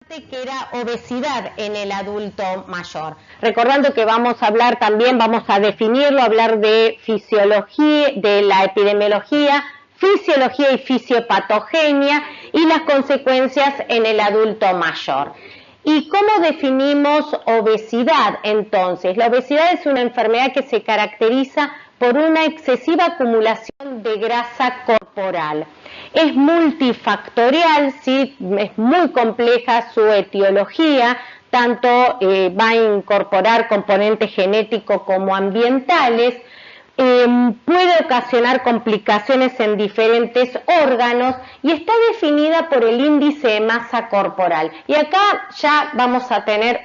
Que era obesidad en el adulto mayor. Recordando que vamos a hablar también, vamos a definirlo, hablar de fisiología, de la epidemiología, fisiología y fisiopatogenia y las consecuencias en el adulto mayor. ¿Y cómo definimos obesidad entonces? La obesidad es una enfermedad que se caracteriza por una excesiva acumulación de grasa corporal. Es multifactorial, ¿sí? Es muy compleja su etiología, tanto va a incorporar componentes genéticos como ambientales, puede ocasionar complicaciones en diferentes órganos y está definida por el índice de masa corporal. Y acá ya vamos a tener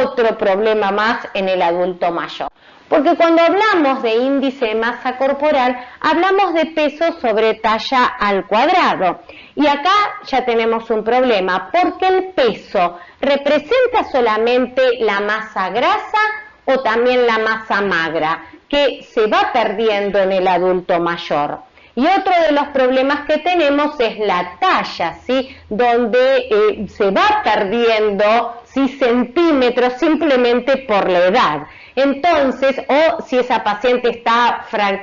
otro problema más en el adulto mayor. Porque cuando hablamos de índice de masa corporal, hablamos de peso sobre talla al cuadrado. Y acá ya tenemos un problema, porque el peso representa solamente la masa grasa o también la masa magra, que se va perdiendo en el adulto mayor. Y otro de los problemas que tenemos es la talla, ¿sí? Donde se va perdiendo, ¿sí?, centímetros simplemente por la edad. Entonces, o si esa paciente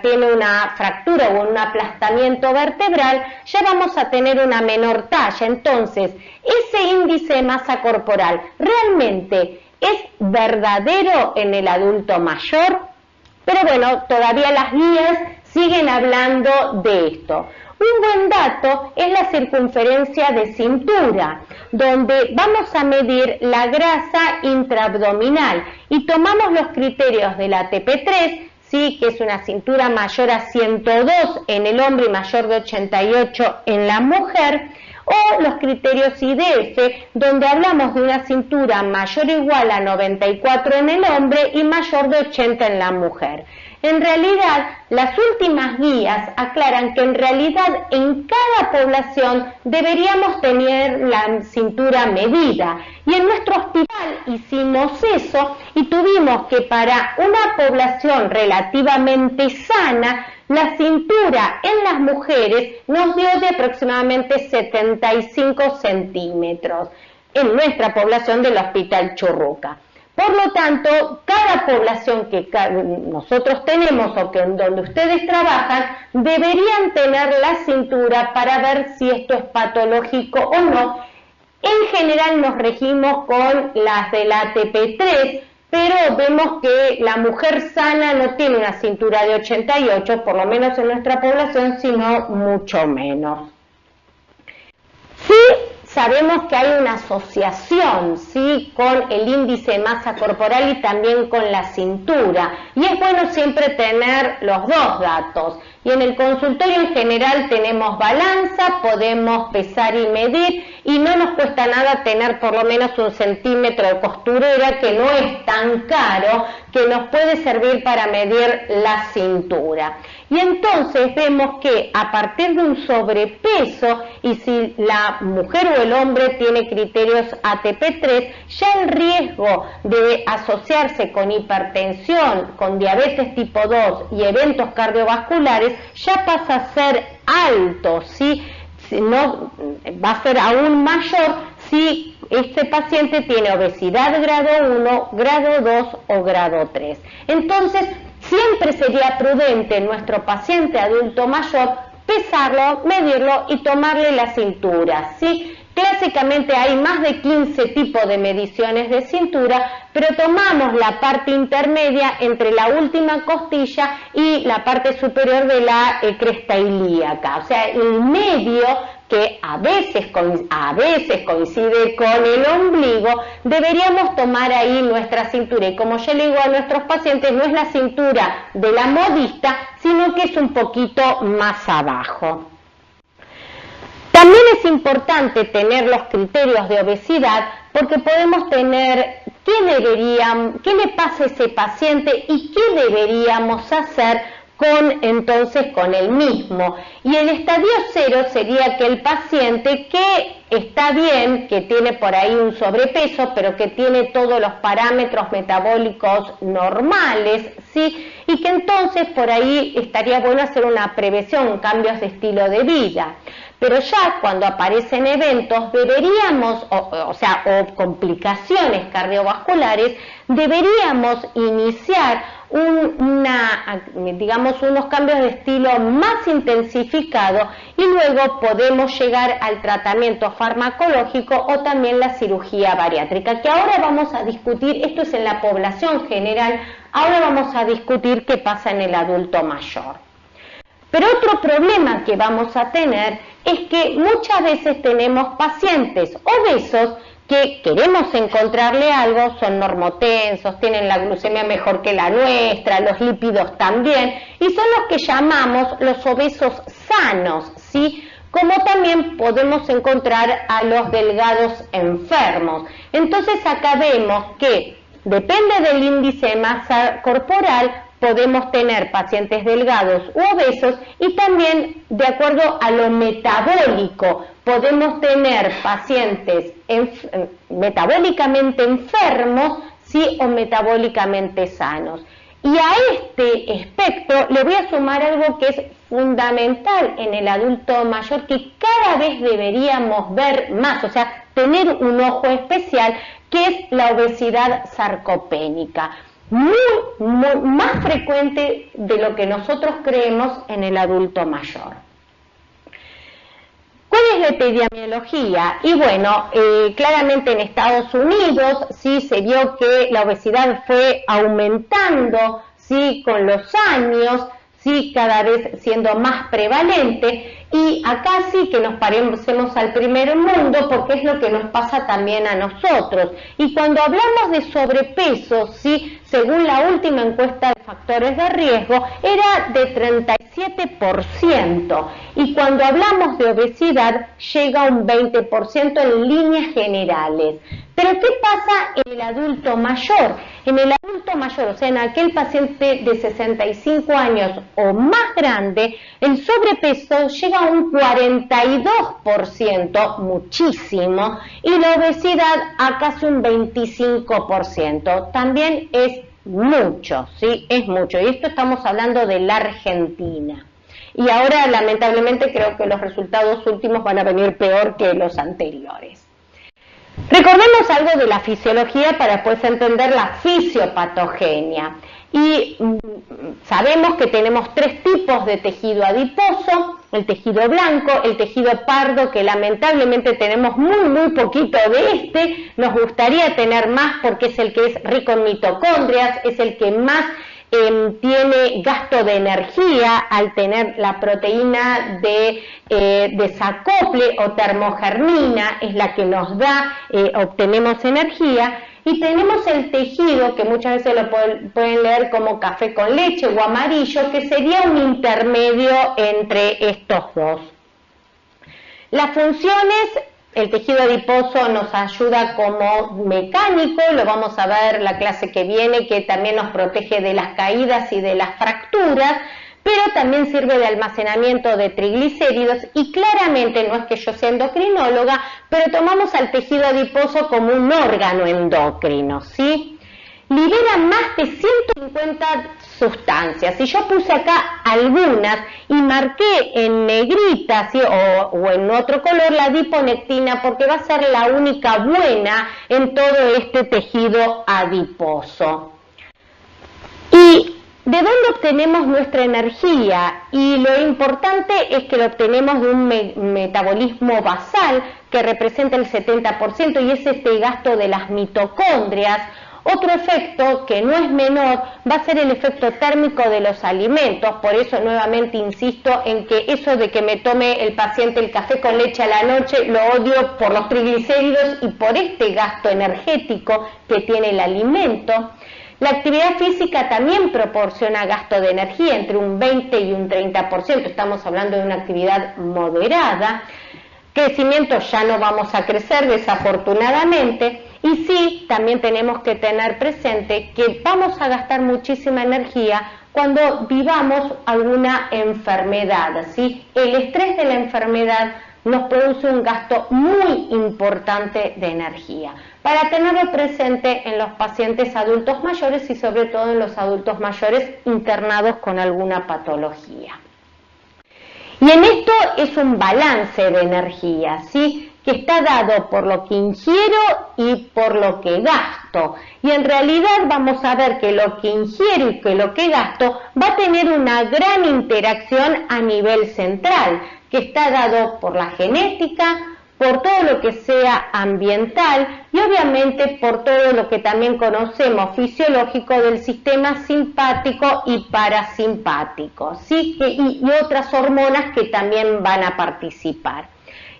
tiene una fractura o un aplastamiento vertebral, ya vamos a tener una menor talla. Entonces, ese índice de masa corporal, ¿realmente es verdadero en el adulto mayor? Pero bueno, todavía las guías siguen hablando de esto. Un buen dato es la circunferencia de cintura, donde vamos a medir la grasa intraabdominal y tomamos los criterios del ATP3, ¿sí?, que es una cintura mayor a 102 en el hombre y mayor de 88 en la mujer, o los criterios IDF, donde hablamos de una cintura mayor o igual a 94 en el hombre y mayor de 80 en la mujer. En realidad, las últimas guías aclaran que en realidad en cada población deberíamos tener la cintura medida. Y en nuestro hospital hicimos eso y tuvimos que para una población relativamente sana, la cintura en las mujeres nos dio de aproximadamente 75 centímetros en nuestra población del Hospital Churruca. Por lo tanto, cada población que nosotros tenemos o que donde ustedes trabajan, deberían tener la cintura para ver si esto es patológico o no. En general nos regimos con las del ATP3, pero vemos que la mujer sana no tiene una cintura de 88, por lo menos en nuestra población, sino mucho menos. Sí, sabemos que hay una asociación, ¿sí?, con el índice de masa corporal y también con la cintura. Y es bueno siempre tener los dos datos. Y en el consultorio en general tenemos balanza, podemos pesar y medir, y no nos cuesta nada tener por lo menos 1 centímetro de costurera, que no es tan caro, que nos puede servir para medir la cintura. Y entonces vemos que a partir de un sobrepeso, y si la mujer o el hombre tiene criterios ATP3, ya el riesgo de asociarse con hipertensión, con diabetes tipo 2 y eventos cardiovasculares ya pasa a ser alto, ¿sí? No, va a ser aún mayor si este paciente tiene obesidad grado 1, grado 2 o grado 3. Entonces, siempre sería prudente en nuestro paciente adulto mayor pesarlo, medirlo y tomarle la cintura, ¿sí? Clásicamente hay más de 15 tipos de mediciones de cintura, pero tomamos la parte intermedia entre la última costilla y la parte superior de la cresta ilíaca, o sea, el medio, que a veces coincide con el ombligo, deberíamos tomar ahí nuestra cintura. Y como yo le digo a nuestros pacientes, no es la cintura de la modista, sino que es un poquito más abajo. También es importante tener los criterios de obesidad porque podemos tener qué le pasa a ese paciente y qué deberíamos hacer con el mismo. Y el estadio 0 sería aquel paciente que está bien, que tiene por ahí un sobrepeso, pero que tiene todos los parámetros metabólicos normales, ¿sí? Y que entonces por ahí estaría bueno hacer una prevención, cambios de estilo de vida. pero ya cuando aparecen eventos deberíamos, o complicaciones cardiovasculares, deberíamos iniciar unos cambios de estilo más intensificados y luego podemos llegar al tratamiento farmacológico o también la cirugía bariátrica, que ahora vamos a discutir. Esto es en la población general, ahora vamos a discutir qué pasa en el adulto mayor. Pero otro problema que vamos a tener es que muchas veces tenemos pacientes obesos que queremos encontrarle algo, son normotensos, tienen la glucemia mejor que la nuestra, los lípidos también, y son los que llamamos los obesos sanos, ¿sí? Como también podemos encontrar a los delgados enfermos. Entonces acá vemos que depende del índice de masa corporal, podemos tener pacientes delgados u obesos, y también de acuerdo a lo metabólico podemos tener pacientes metabólicamente enfermos, ¿sí? O metabólicamente sanos. Y a este espectro le voy a sumar algo que es fundamental en el adulto mayor, que cada vez deberíamos ver más, o sea, tener un ojo especial, que es la obesidad sarcopénica. Más frecuente de lo que nosotros creemos en el adulto mayor. ¿Cuál es la epidemiología? Y bueno, claramente en Estados Unidos sí se vio que la obesidad fue aumentando, sí, con los años, sí, cada vez siendo más prevalente, y acá sí que nos parecemos al primer mundo, porque es lo que nos pasa también a nosotros. Y cuando hablamos de sobrepeso, sí, según la última encuesta de factores de riesgo, era de 37%, y cuando hablamos de obesidad llega a un 20% en líneas generales. Pero ¿qué pasa en el adulto mayor? En el adulto mayor, o sea, en aquel paciente de 65 años o más grande, el sobrepeso llega a un 42%, muchísimo, y la obesidad a casi un 25%. También es mucho, ¿sí? Es mucho. Y esto estamos hablando de la Argentina. Y ahora, lamentablemente, creo que los resultados últimos van a venir peor que los anteriores. Recordemos algo de la fisiología para después entender la fisiopatogenia. Y sabemos que tenemos tres tipos de tejido adiposo: el tejido blanco, el tejido pardo, que lamentablemente tenemos muy poquito de nos gustaría tener más porque es el que es rico en mitocondrias, es el que más tiene gasto de energía al tener la proteína de desacople o termogermina, es la que nos da, obtenemos energía. Y tenemos el tejido, que muchas veces lo pueden leer como café con leche o amarillo, que sería un intermedio entre estos dos. Las funciones: el tejido adiposo nos ayuda como mecánico, lo vamos a ver la clase que viene, que también nos protege de las caídas y de las fracturas, pero también sirve de almacenamiento de triglicéridos, y claramente, no es que yo sea endocrinóloga, pero tomamos al tejido adiposo como un órgano endocrino, ¿sí? Libera más de 150 sustancias, y yo puse acá algunas y marqué en negrita, ¿sí? o en otro color la adiponectina, porque va a ser la única buena en todo este tejido adiposo. ¿Y de dónde obtenemos nuestra energía? Y lo importante es que lo obtenemos de un metabolismo basal que representa el 70%, y es este gasto de las mitocondrias. Otro efecto que no es menor va a ser el efecto térmico de los alimentos. Por eso nuevamente insisto en que eso de que me tome el paciente el café con leche a la noche lo odio por los triglicéridos y por este gasto energético que tiene el alimento. La actividad física también proporciona gasto de energía entre un 20 y un 30%. Estamos hablando de una actividad moderada. Crecimiento: ya no vamos a crecer, desafortunadamente. Y sí, también tenemos que tener presente que vamos a gastar muchísima energía cuando vivamos alguna enfermedad, ¿sí? El estrés de la enfermedad nos produce un gasto muy importante de energía. Para tenerlo presente en los pacientes adultos mayores, y sobre todo en los adultos mayores internados con alguna patología. Y en esto es un balance de energía, ¿sí? Que está dado por lo que ingiero y por lo que gasto. Y en realidad vamos a ver que lo que ingiero y que lo que gasto va a tener una gran interacción a nivel central, que está dado por la genética, por todo lo que sea ambiental y obviamente por todo lo que también conocemos fisiológico del sistema simpático y parasimpático, ¿sí? Y otras hormonas que también van a participar.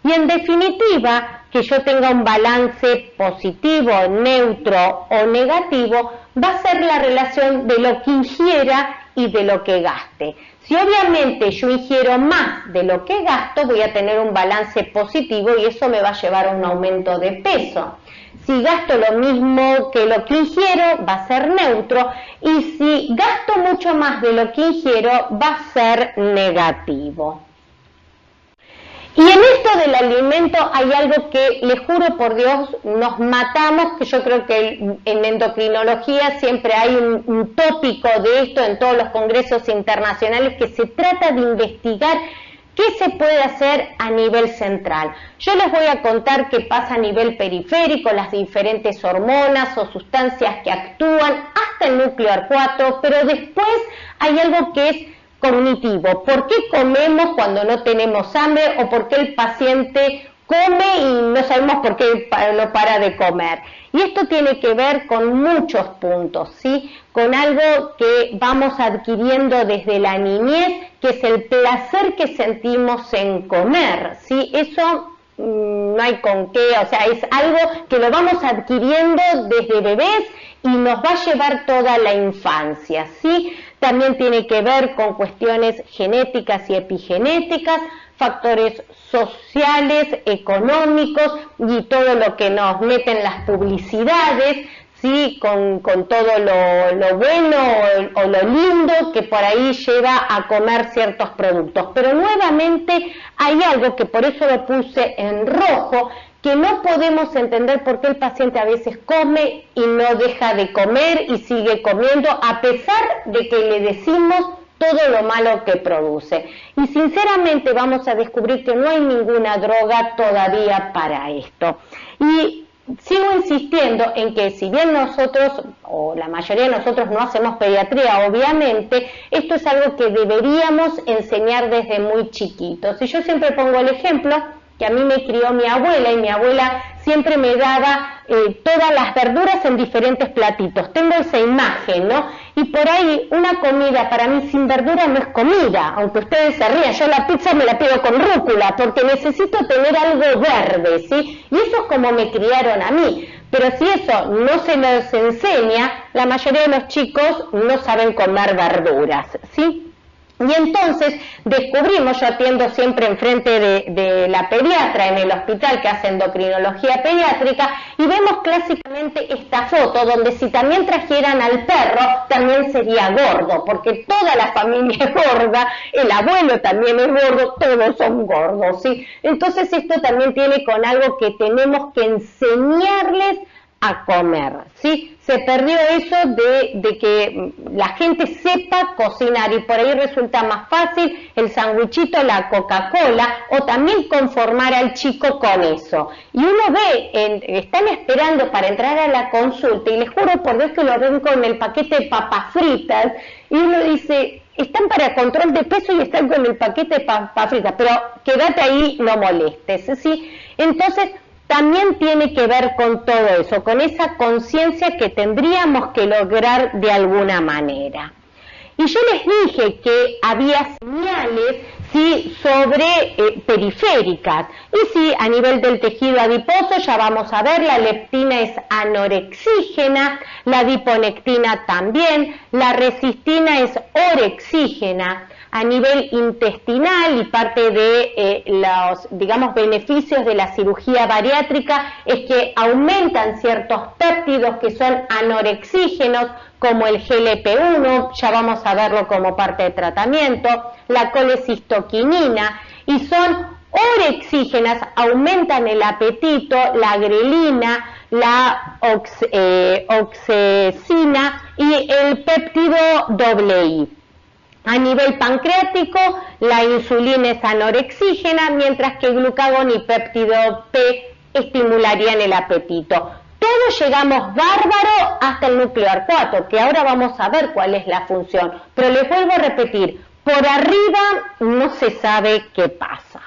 Y en definitiva, que yo tenga un balance positivo, neutro o negativo, va a ser la relación de lo que ingiera y de lo que gaste. Si obviamente yo ingiero más de lo que gasto, voy a tener un balance positivo y eso me va a llevar a un aumento de peso. Si gasto lo mismo que lo que ingiero, va a ser neutro, y si gasto mucho más de lo que ingiero, va a ser negativo. Y en esto del alimento hay algo que, les juro por Dios, nos matamos, que yo creo que en endocrinología siempre hay un tópico de esto en todos los congresos internacionales, que se trata de investigar qué se puede hacer a nivel central. Yo les voy a contar qué pasa a nivel periférico, las diferentes hormonas o sustancias que actúan, hasta el núcleo AR4, pero después hay algo que es cognitivo. ¿Por qué comemos cuando no tenemos hambre o por qué el paciente come y no sabemos por qué no para de comer? Y esto tiene que ver con muchos puntos, ¿sí? Con algo que vamos adquiriendo desde la niñez, que es el placer que sentimos en comer, ¿sí? Eso no hay con qué, o sea, es algo que lo vamos adquiriendo desde bebés y nos va a llevar toda la infancia, ¿sí? También tiene que ver con cuestiones genéticas y epigenéticas, factores sociales, económicos y todo lo que nos meten las publicidades, ¿sí? Con todo lo bueno o lo lindo que por ahí lleva a comer ciertos productos. Pero nuevamente hay algo que por eso lo puse en rojo, que no podemos entender por qué el paciente a veces come y no deja de comer y sigue comiendo a pesar de que le decimos todo lo malo que produce. Y sinceramente vamos a descubrir que no hay ninguna droga todavía para esto. Y sigo insistiendo en que si bien nosotros, o la mayoría de nosotros no hacemos pediatría, obviamente, esto es algo que deberíamos enseñar desde muy chiquitos. Y yo siempre pongo el ejemplo que a mí me crió mi abuela, y mi abuela siempre me daba todas las verduras en diferentes platitos. Tengo esa imagen, ¿no? Y por ahí una comida para mí sin verdura no es comida, aunque ustedes se rían. Yo la pizza me la pido con rúcula porque necesito tener algo verde, ¿sí? Y eso es como me criaron a mí. Pero si eso no se nos enseña, la mayoría de los chicos no saben comer verduras, ¿sí? Y entonces descubrimos, yo atiendo siempre enfrente de la pediatra en el hospital que hace endocrinología pediátrica, y vemos clásicamente esta foto donde si también trajeran al perro también sería gordo, porque toda la familia es gorda, el abuelo también es gordo, todos son gordos, ¿sí? Entonces esto también tiene con algo que tenemos que enseñarles a comer, ¿sí? Se perdió eso de que la gente sepa cocinar, y por ahí resulta más fácil el sandwichito, la Coca-Cola, o también conformar al chico con eso. Y uno ve, están esperando para entrar a la consulta, y les juro por Dios que lo ven con el paquete de papas fritas, y uno dice, están para control de peso y están con el paquete de papas fritas, pero quédate ahí, no molestes, ¿sí? Entonces, también tiene que ver con todo eso, con esa conciencia que tendríamos que lograr de alguna manera. Y yo les dije que había señales, sí, sobre periféricas. Y sí, a nivel del tejido adiposo ya vamos a ver, la leptina es anorexígena, la adiponectina también, la resistina es orexígena. A nivel intestinal, y parte de los, digamos, beneficios de la cirugía bariátrica es que aumentan ciertos péptidos que son anorexígenos, como el GLP-1, ya vamos a verlo como parte de tratamiento, la colecistoquinina, y son orexígenas, aumentan el apetito, la grelina, la oxecina y el péptido II. A nivel pancreático, la insulina es anorexígena, mientras que el glucagón y péptido P estimularían el apetito. Todos llegamos bárbaro hasta el núcleo arcuato, que ahora vamos a ver cuál es la función. Pero les vuelvo a repetir, por arriba no se sabe qué pasa.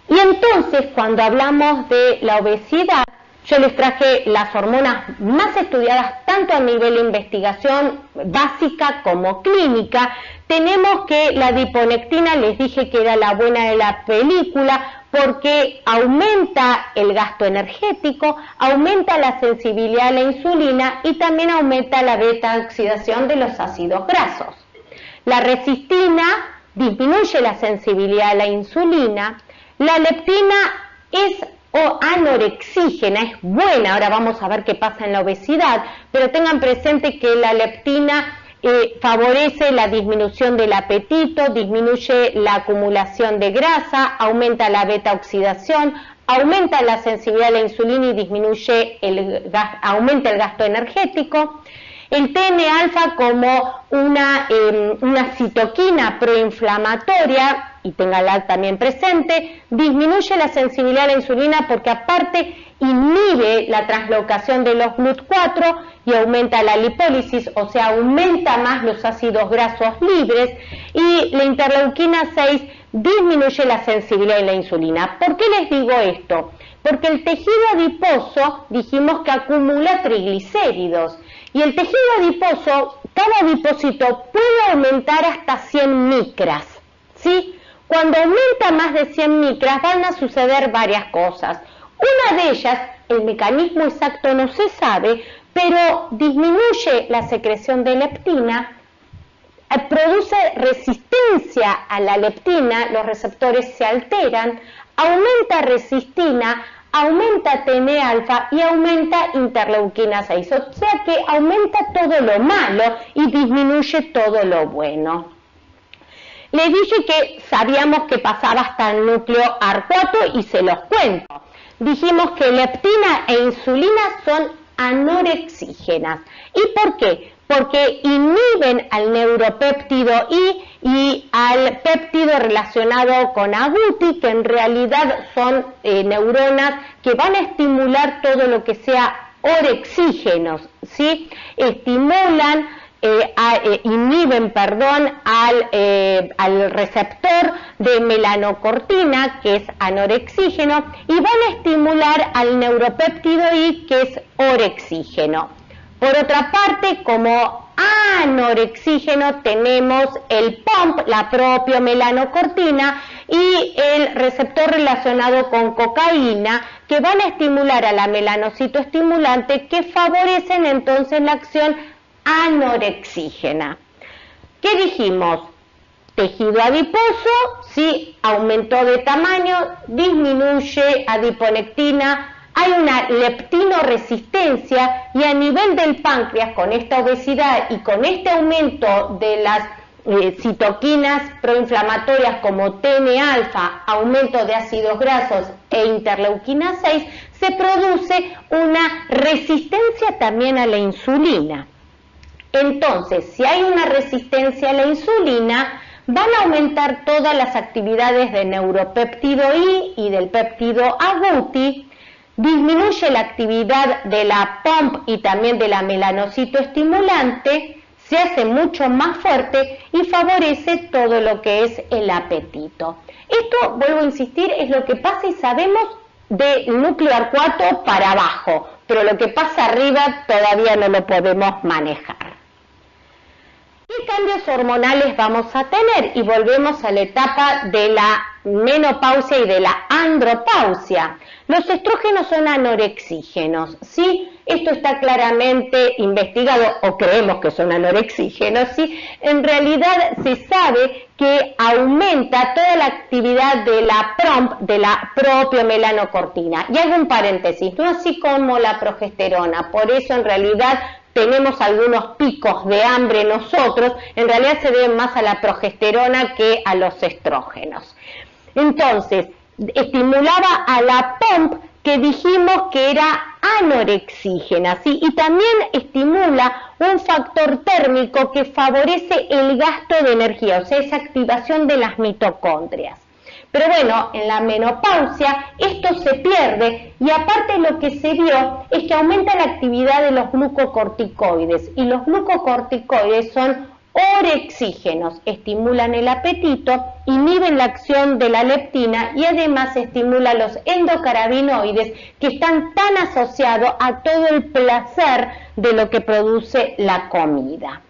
Y entonces, cuando hablamos de la obesidad, yo les traje las hormonas más estudiadas tanto a nivel de investigación básica como clínica. Tenemos que la adiponectina, les dije que era la buena de la película, porque aumenta el gasto energético, aumenta la sensibilidad a la insulina y también aumenta la beta-oxidación de los ácidos grasos. La resistina disminuye la sensibilidad a la insulina. La leptina es anorexígena, es buena, ahora vamos a ver qué pasa en la obesidad, pero tengan presente que la leptina favorece la disminución del apetito, disminuye la acumulación de grasa, aumenta la beta-oxidación, aumenta la sensibilidad a la insulina y disminuye aumenta el gasto energético. El TNA-alfa como una citoquina proinflamatoria, y téngala también presente, disminuye la sensibilidad a la insulina porque aparte inhibe la translocación de los GLUT4 y aumenta la lipólisis, o sea, aumenta más los ácidos grasos libres, y la interleuquina 6 disminuye la sensibilidad a la insulina. ¿Por qué les digo esto? Porque el tejido adiposo dijimos que acumula triglicéridos, y el tejido adiposo, cada adipócito puede aumentar hasta 100 micras, ¿sí? Cuando aumenta más de 100 micras van a suceder varias cosas. Una de ellas, el mecanismo exacto no se sabe, pero disminuye la secreción de leptina, produce resistencia a la leptina, los receptores se alteran, aumenta resistina, aumenta TNA-alfa y aumenta interleuquina 6, o sea que aumenta todo lo malo y disminuye todo lo bueno. Les dije que sabíamos que pasaba hasta el núcleo arcuato y se los cuento. Dijimos que leptina e insulina son anorexígenas. ¿Y por qué? Porque inhiben al neuropéptido I y al péptido relacionado con agouti, que en realidad son neuronas que van a estimular todo lo que sea orexígenos, ¿sí? Inhiben al receptor de melanocortina, que es anorexígeno, y van a estimular al neuropéptido I, que es orexígeno. Por otra parte, como anorexígeno tenemos el POMP, la propia melanocortina, y el receptor relacionado con cocaína, que van a estimular a la melanocitoestimulante, que favorecen entonces la acción anorexígena. ¿Qué dijimos? Tejido adiposo, sí, aumentó de tamaño, disminuye adiponectina, hay una leptinoresistencia, y a nivel del páncreas, con esta obesidad y con este aumento de las citoquinas proinflamatorias como TNA-alfa, aumento de ácidos grasos e interleuquina 6, se produce una resistencia también a la insulina. Entonces, si hay una resistencia a la insulina, van a aumentar todas las actividades de neuropéptido I y del péptido agouti, disminuye la actividad de la POMP y también de la melanocitoestimulante, se hace mucho más fuerte y favorece todo lo que es el apetito. Esto, vuelvo a insistir, es lo que pasa y sabemos del núcleo arcuato para abajo, pero lo que pasa arriba todavía no lo podemos manejar. ¿Qué cambios hormonales vamos a tener? Y volvemos a la etapa de la menopausia y de la andropausia. Los estrógenos son anorexígenos, ¿sí? Esto está claramente investigado, o creemos que son anorexígenos, ¿sí? En realidad se sabe que aumenta toda la actividad de la PROMP, de la propia melanocortina. Y hago un paréntesis, no así como la progesterona, por eso en realidad tenemos algunos picos de hambre nosotros, en realidad se deben más a la progesterona que a los estrógenos. Entonces, estimulaba a la POMP, que dijimos que era anorexígena, ¿sí? Y también estimula un factor térmico que favorece el gasto de energía, o sea, esa activación de las mitocondrias. Pero bueno, en la menopausia esto se pierde y aparte lo que se vio es que aumenta la actividad de los glucocorticoides y los glucocorticoides son orexígenos, estimulan el apetito, inhiben la acción de la leptina y además estimulan los endocannabinoides que están tan asociados a todo el placer de lo que produce la comida.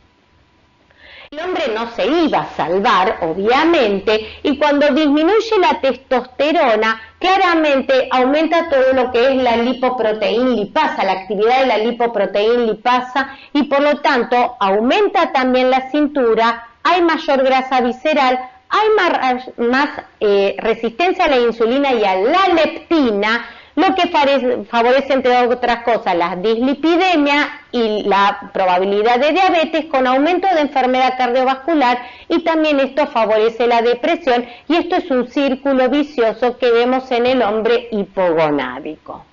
El hombre no se iba a salvar, obviamente, y cuando disminuye la testosterona, claramente aumenta todo lo que es la lipoproteína lipasa, la actividad de la lipoproteína lipasa, y por lo tanto aumenta también la cintura, hay mayor grasa visceral, hay más resistencia a la insulina y a la leptina, lo que favorece, entre otras cosas, la dislipidemia y la probabilidad de diabetes con aumento de enfermedad cardiovascular, y también esto favorece la depresión, y esto es un círculo vicioso que vemos en el hombre hipogonádico.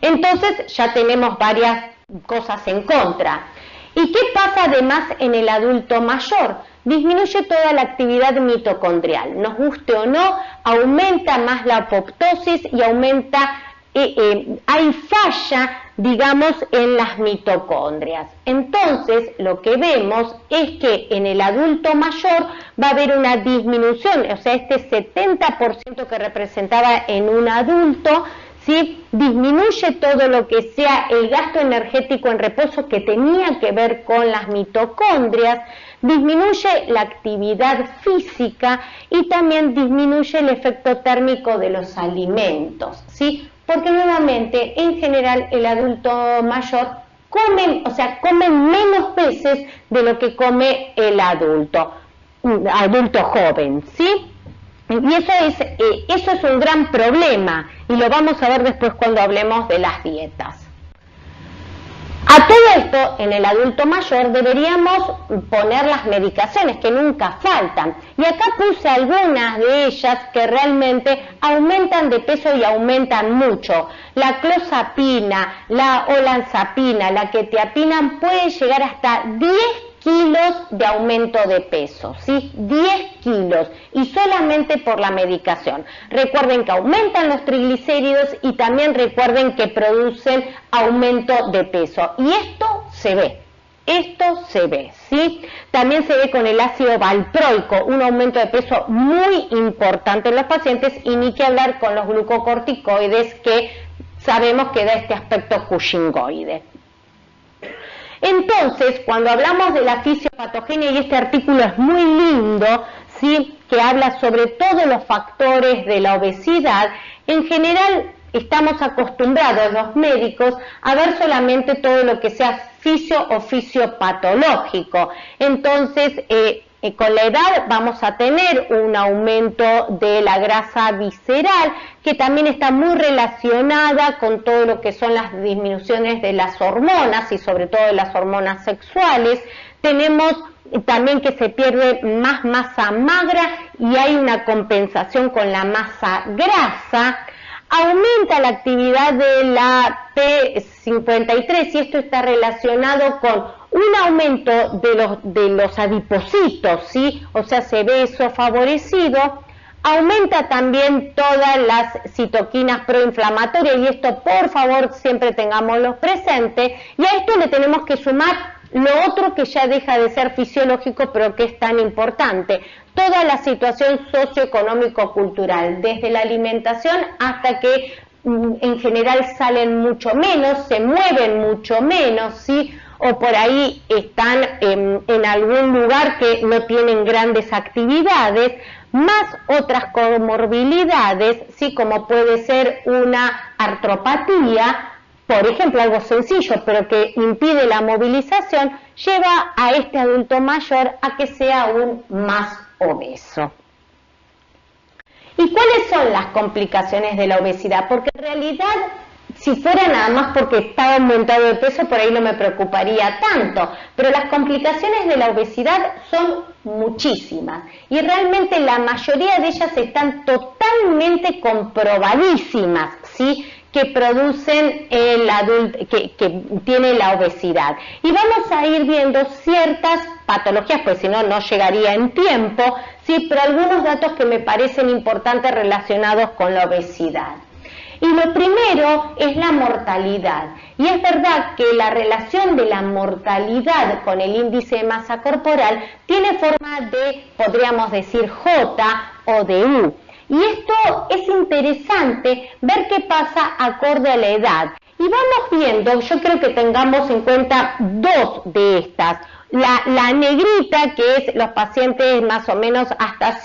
Entonces ya tenemos varias cosas en contra. ¿Y qué pasa además en el adulto mayor? Disminuye toda la actividad mitocondrial, nos guste o no, aumenta más la apoptosis y aumenta, hay falla, digamos, en las mitocondrias. Entonces, lo que vemos es que en el adulto mayor va a haber una disminución, o sea, este 70% que representaba en un adulto, ¿sí? Disminuye todo lo que sea el gasto energético en reposo que tenía que ver con las mitocondrias, disminuye la actividad física y también disminuye el efecto térmico de los alimentos, ¿sí? Porque nuevamente, en general, el adulto mayor come menos veces de lo que come el adulto joven, ¿sí? Y eso es un gran problema y lo vamos a ver después cuando hablemos de las dietas. A todo esto, en el adulto mayor deberíamos poner las medicaciones que nunca faltan. Y acá puse algunas de ellas que realmente aumentan de peso y aumentan mucho. La clozapina, la olanzapina, la quetiapina puede llegar hasta 10 kilos de aumento de peso, ¿sí? 10 kilos y solamente por la medicación. Recuerden que aumentan los triglicéridos y también recuerden que producen aumento de peso. Y esto se ve, ¿sí? También se ve con el ácido valproico, un aumento de peso muy importante en los pacientes y ni que hablar con los glucocorticoides que sabemos que da este aspecto cushingoide. Entonces, cuando hablamos de la fisiopatogenia, y este artículo es muy lindo, ¿sí? Que habla sobre todos los factores de la obesidad, en general estamos acostumbrados los médicos a ver solamente todo lo que sea fisio o fisiopatológico. Entonces, con la edad vamos a tener un aumento de la grasa visceral que también está muy relacionada con todo lo que son las disminuciones de las hormonas y sobre todo de las hormonas sexuales. Tenemos también que se pierde más masa magra y hay una compensación con la masa grasa. Aumenta la actividad de la P53 y esto está relacionado con un aumento de los adipocitos, ¿sí? O sea, se ve eso favorecido. Aumenta también todas las citoquinas proinflamatorias y esto, por favor, siempre tengámoslo presente. Y a esto le tenemos que sumar lo otro que ya deja de ser fisiológico, pero que es tan importante. Toda la situación socioeconómico-cultural, desde la alimentación hasta que en general salen mucho menos, se mueven mucho menos, ¿sí? O por ahí están en algún lugar que no tienen grandes actividades, más otras comorbilidades, ¿sí? Como puede ser una artropatía, por ejemplo, algo sencillo, pero que impide la movilización, lleva a este adulto mayor a que sea aún más obeso. ¿Y cuáles son las complicaciones de la obesidad? Porque en realidad, si fuera nada más porque está aumentado de peso, por ahí no me preocuparía tanto, pero las complicaciones de la obesidad son muchísimas y realmente la mayoría de ellas están totalmente comprobadísimas, ¿sí?, que producen el adulto, que tiene la obesidad. Y vamos a ir viendo ciertas patologías, pues si no, no llegaría en tiempo, ¿sí?, pero algunos datos que me parecen importantes relacionados con la obesidad. Y lo primero es la mortalidad. Y es verdad que la relación de la mortalidad con el índice de masa corporal tiene forma de, podríamos decir, J o de U. Y esto es interesante ver qué pasa acorde a la edad. Y vamos viendo, yo creo que tengamos en cuenta dos de estas. La negrita, que es los pacientes más o menos hasta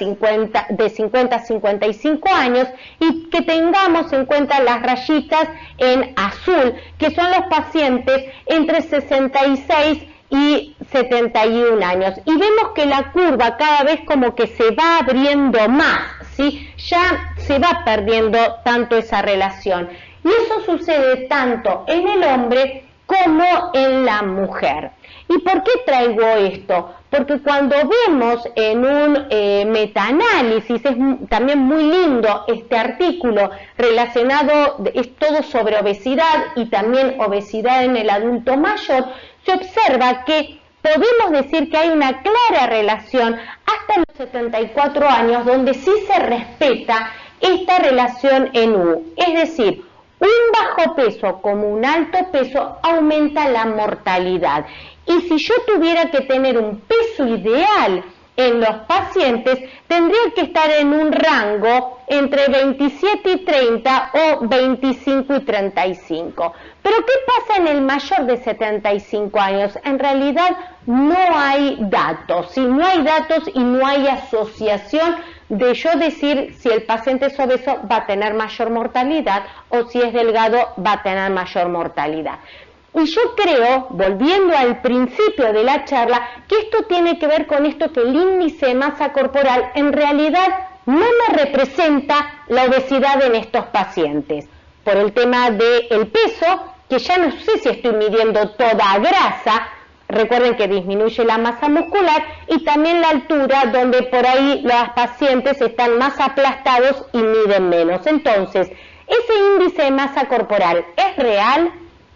de 50 a 55 años, y que tengamos en cuenta las rayitas en azul, que son los pacientes entre 66 y 71 años. Y vemos que la curva cada vez como que se va abriendo más, ¿sí? Ya se va perdiendo tanto esa relación. Y eso sucede tanto en el hombre como en la mujer. ¿Y por qué traigo esto? Porque cuando vemos en un metaanálisis, es también muy lindo este artículo relacionado, es todo sobre obesidad y también obesidad en el adulto mayor, se observa que podemos decir que hay una clara relación hasta los 74 años donde sí se respeta esta relación en U. Es decir, un bajo peso como un alto peso aumenta la mortalidad. Y si yo tuviera que tener un peso ideal en los pacientes, tendría que estar en un rango entre 27 y 30 o 25 y 35. Pero ¿qué pasa en el mayor de 75 años? En realidad no hay datos, ¿sí? No hay datos y no hay asociación de yo decir si el paciente es obeso va a tener mayor mortalidad o si es delgado va a tener mayor mortalidad. Y yo creo, volviendo al principio de la charla, que esto tiene que ver con esto, que el índice de masa corporal en realidad no me representa la obesidad en estos pacientes. Por el tema del peso, que ya no sé si estoy midiendo toda grasa, recuerden que disminuye la masa muscular, y también la altura, donde por ahí los pacientes están más aplastados y miden menos. Entonces, ¿ese índice de masa corporal es real?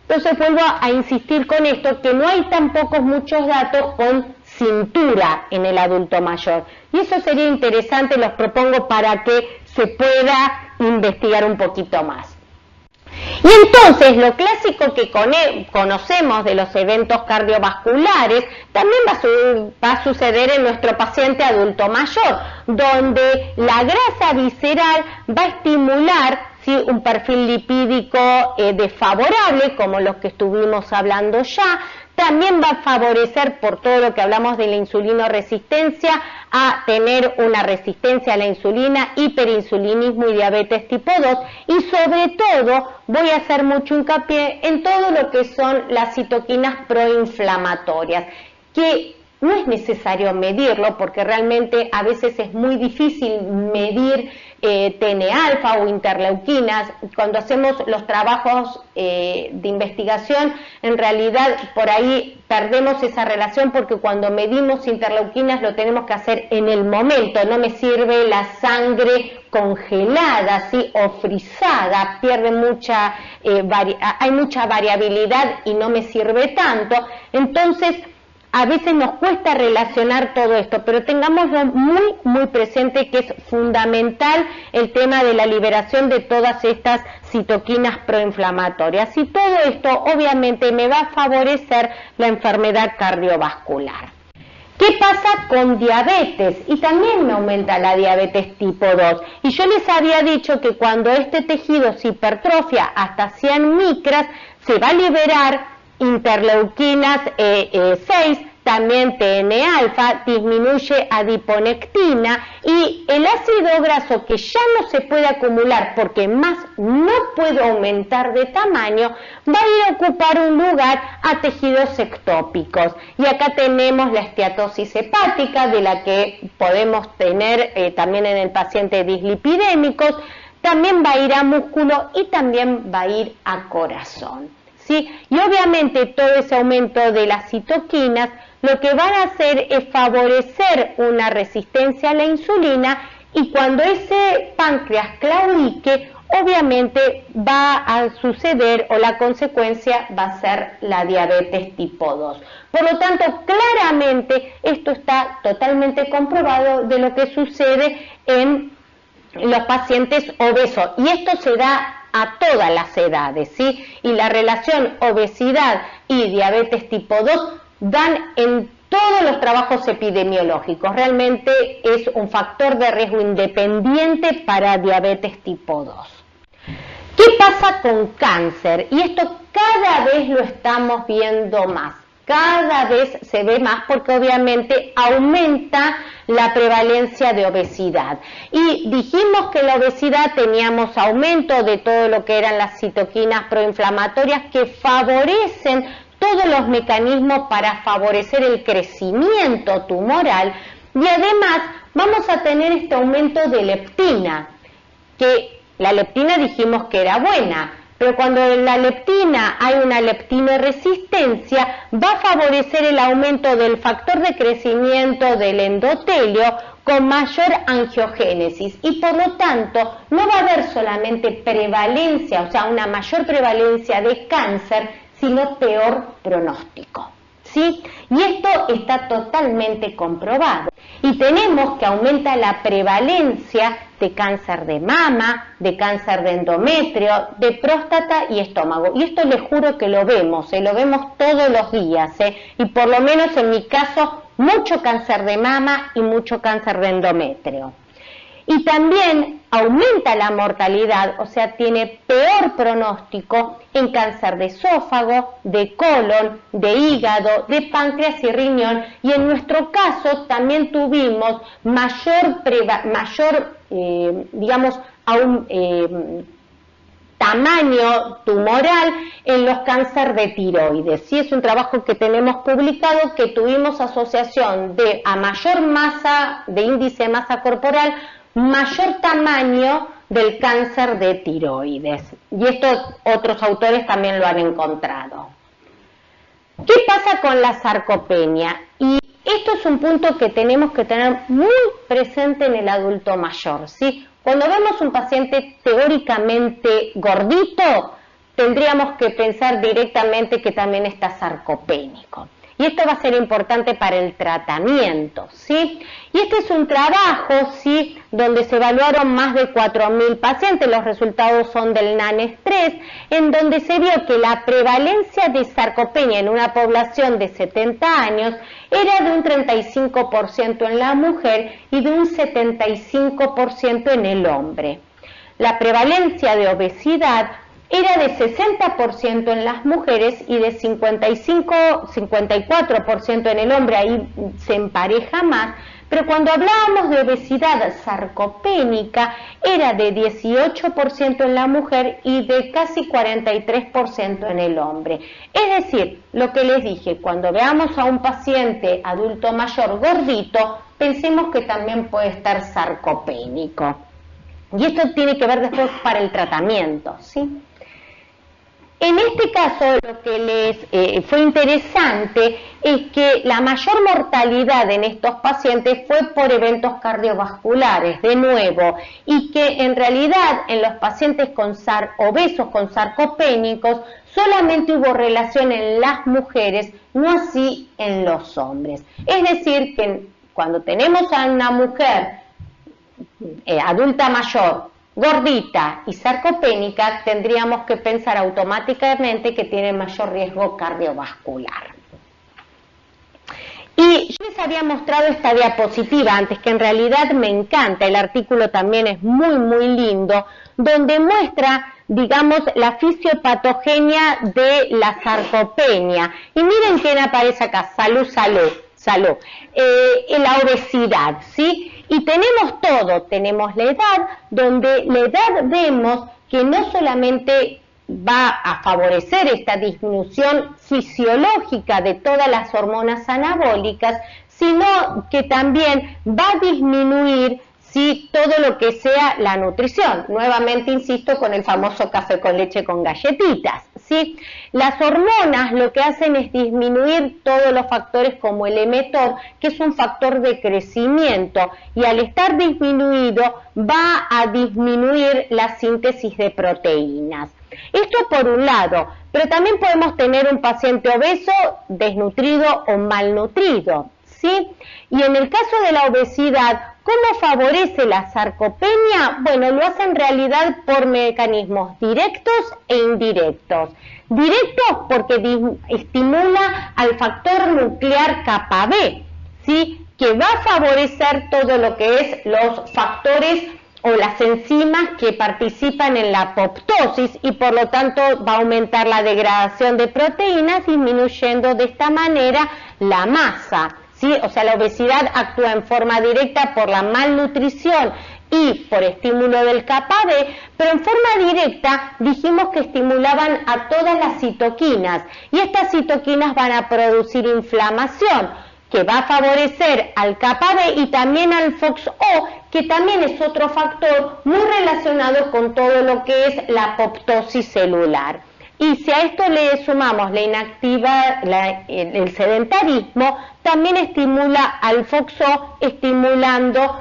Entonces vuelvo a insistir con esto, que no hay tampoco muchos datos con cintura en el adulto mayor. Y eso sería interesante, los propongo para que se pueda investigar un poquito más. Y entonces lo clásico que conocemos de los eventos cardiovasculares también va a suceder en nuestro paciente adulto mayor, donde la grasa visceral va a estimular, ¿sí?, un perfil lipídico desfavorable, como los que estuvimos hablando ya. También va a favorecer, por todo lo que hablamos de la insulinoresistencia, a tener una resistencia a la insulina, hiperinsulinismo y diabetes tipo 2. Y sobre todo voy a hacer mucho hincapié en todo lo que son las citoquinas proinflamatorias, que no es necesario medirlo porque realmente a veces es muy difícil medir TNA-alfa o interleuquinas. Cuando hacemos los trabajos de investigación, en realidad por ahí perdemos esa relación porque cuando medimos interleuquinas lo tenemos que hacer en el momento. No me sirve la sangre congelada, ¿sí?, o frisada, pierde hay mucha variabilidad y no me sirve tanto. Entonces, a veces nos cuesta relacionar todo esto, pero tengámoslo muy, muy presente, que es fundamental el tema de la liberación de todas estas citoquinas proinflamatorias. Y todo esto obviamente me va a favorecer la enfermedad cardiovascular. ¿Qué pasa con diabetes? Y también me aumenta la diabetes tipo 2. Y yo les había dicho que cuando este tejido se hipertrofia hasta 100 micras, se va a liberar interleuquinas 6, también TNA-alfa, disminuye adiponectina, y el ácido graso, que ya no se puede acumular porque más no puede aumentar de tamaño, va a ir a ocupar un lugar a tejidos ectópicos. Y acá tenemos la esteatosis hepática, de la que podemos tener también en el paciente dislipidémicos. También va a ir a músculo y también va a ir a corazón, ¿sí? Y obviamente todo ese aumento de las citoquinas lo que van a hacer es favorecer una resistencia a la insulina, y cuando ese páncreas claudique, obviamente va a suceder o la consecuencia va a ser la diabetes tipo 2. Por lo tanto, claramente esto está totalmente comprobado de lo que sucede en los pacientes obesos, y esto se da a todas las edades, ¿sí? Y la relación obesidad y diabetes tipo 2 dan en todos los trabajos epidemiológicos. Realmente es un factor de riesgo independiente para diabetes tipo 2. ¿Qué pasa con cáncer? Y esto cada vez lo estamos viendo más. Cada vez se ve más porque obviamente aumenta la prevalencia de obesidad. Y dijimos que la obesidad teníamos aumento de todo lo que eran las citoquinas proinflamatorias que favorecen todos los mecanismos para favorecer el crecimiento tumoral, y además vamos a tener este aumento de leptina, que la leptina dijimos que era buena, pero cuando en la leptina hay una leptinoresistencia, va a favorecer el aumento del factor de crecimiento del endotelio con mayor angiogénesis, y por lo tanto no va a haber solamente prevalencia, o sea, una mayor prevalencia de cáncer, sino peor pronóstico, ¿sí? Y esto está totalmente comprobado. Y tenemos que aumenta la prevalencia de cáncer de mama, de cáncer de endometrio, de próstata y estómago. Y esto les juro que lo vemos todos los días, y por lo menos en mi caso, mucho cáncer de mama y mucho cáncer de endometrio. Y también aumenta la mortalidad, o sea, tiene peor pronóstico en cáncer de esófago, de colon, de hígado, de páncreas y riñón. Y en nuestro caso también tuvimos mayor tamaño tumoral en los cánceres de tiroides. Sí, es un trabajo que tenemos publicado que tuvimos asociación de a mayor masa, de índice de masa corporal, mayor tamaño del cáncer de tiroides. Y estos otros autores también lo han encontrado. ¿Qué pasa con la sarcopenia? Y esto es un punto que tenemos que tener muy presente en el adulto mayor, ¿sí? Cuando vemos un paciente teóricamente gordito, tendríamos que pensar directamente que también está sarcopénico. Y esto va a ser importante para el tratamiento, ¿sí? Y este es un trabajo, ¿sí?, donde se evaluaron más de 4.000 pacientes, los resultados son del NANES-3, en donde se vio que la prevalencia de sarcopenia en una población de 70 años era de un 35% en la mujer y de un 75% en el hombre. La prevalencia de obesidad era de 60% en las mujeres y de 54% en el hombre, ahí se empareja más, pero cuando hablábamos de obesidad sarcopénica era de 18% en la mujer y de casi 43% en el hombre. Es decir, lo que les dije, cuando veamos a un paciente adulto mayor gordito, pensemos que también puede estar sarcopénico. Y esto tiene que ver después para el tratamiento, ¿sí? En este caso, lo que les fue interesante es que la mayor mortalidad en estos pacientes fue por eventos cardiovasculares, de nuevo, y que en realidad en los pacientes obesos con sarcopénicos solamente hubo relación en las mujeres, no así en los hombres. Es decir, que cuando tenemos a una mujer adulta mayor, gordita y sarcopénica, tendríamos que pensar automáticamente que tiene mayor riesgo cardiovascular. Y yo les había mostrado esta diapositiva antes, que en realidad me encanta, el artículo también es muy muy lindo, donde muestra, digamos, la fisiopatogenia de la sarcopenia. Y miren quién aparece acá, salud. La obesidad, ¿sí? Y tenemos todo, tenemos la edad, donde la edad vemos que no solamente va a favorecer esta disminución fisiológica de todas las hormonas anabólicas, sino que también va a disminuir, ¿sí?, todo lo que sea la nutrición. Nuevamente insisto con el famoso café con leche con galletitas, ¿sí? Las hormonas lo que hacen es disminuir todos los factores como el mTOR, que es un factor de crecimiento, y al estar disminuido va a disminuir la síntesis de proteínas. Esto por un lado, pero también podemos tener un paciente obeso, desnutrido o malnutrido, ¿sí? Y en el caso de la obesidad, ¿cómo favorece la sarcopenia? Bueno, lo hace en realidad por mecanismos directos e indirectos. Directos porque estimula al factor nuclear kappa B, ¿sí? Que va a favorecer todo lo que es los factores o las enzimas que participan en la apoptosis y por lo tanto va a aumentar la degradación de proteínas, disminuyendo de esta manera la masa, ¿sí? O sea, la obesidad actúa en forma directa por la malnutrición y por estímulo del kappa B, pero en forma directa dijimos que estimulaban a todas las citoquinas y estas citoquinas van a producir inflamación, que va a favorecer al kappa B y también al FOXO, que también es otro factor muy relacionado con todo lo que es la apoptosis celular. Y si a esto le sumamos el sedentarismo, también estimula al FOXO, estimulando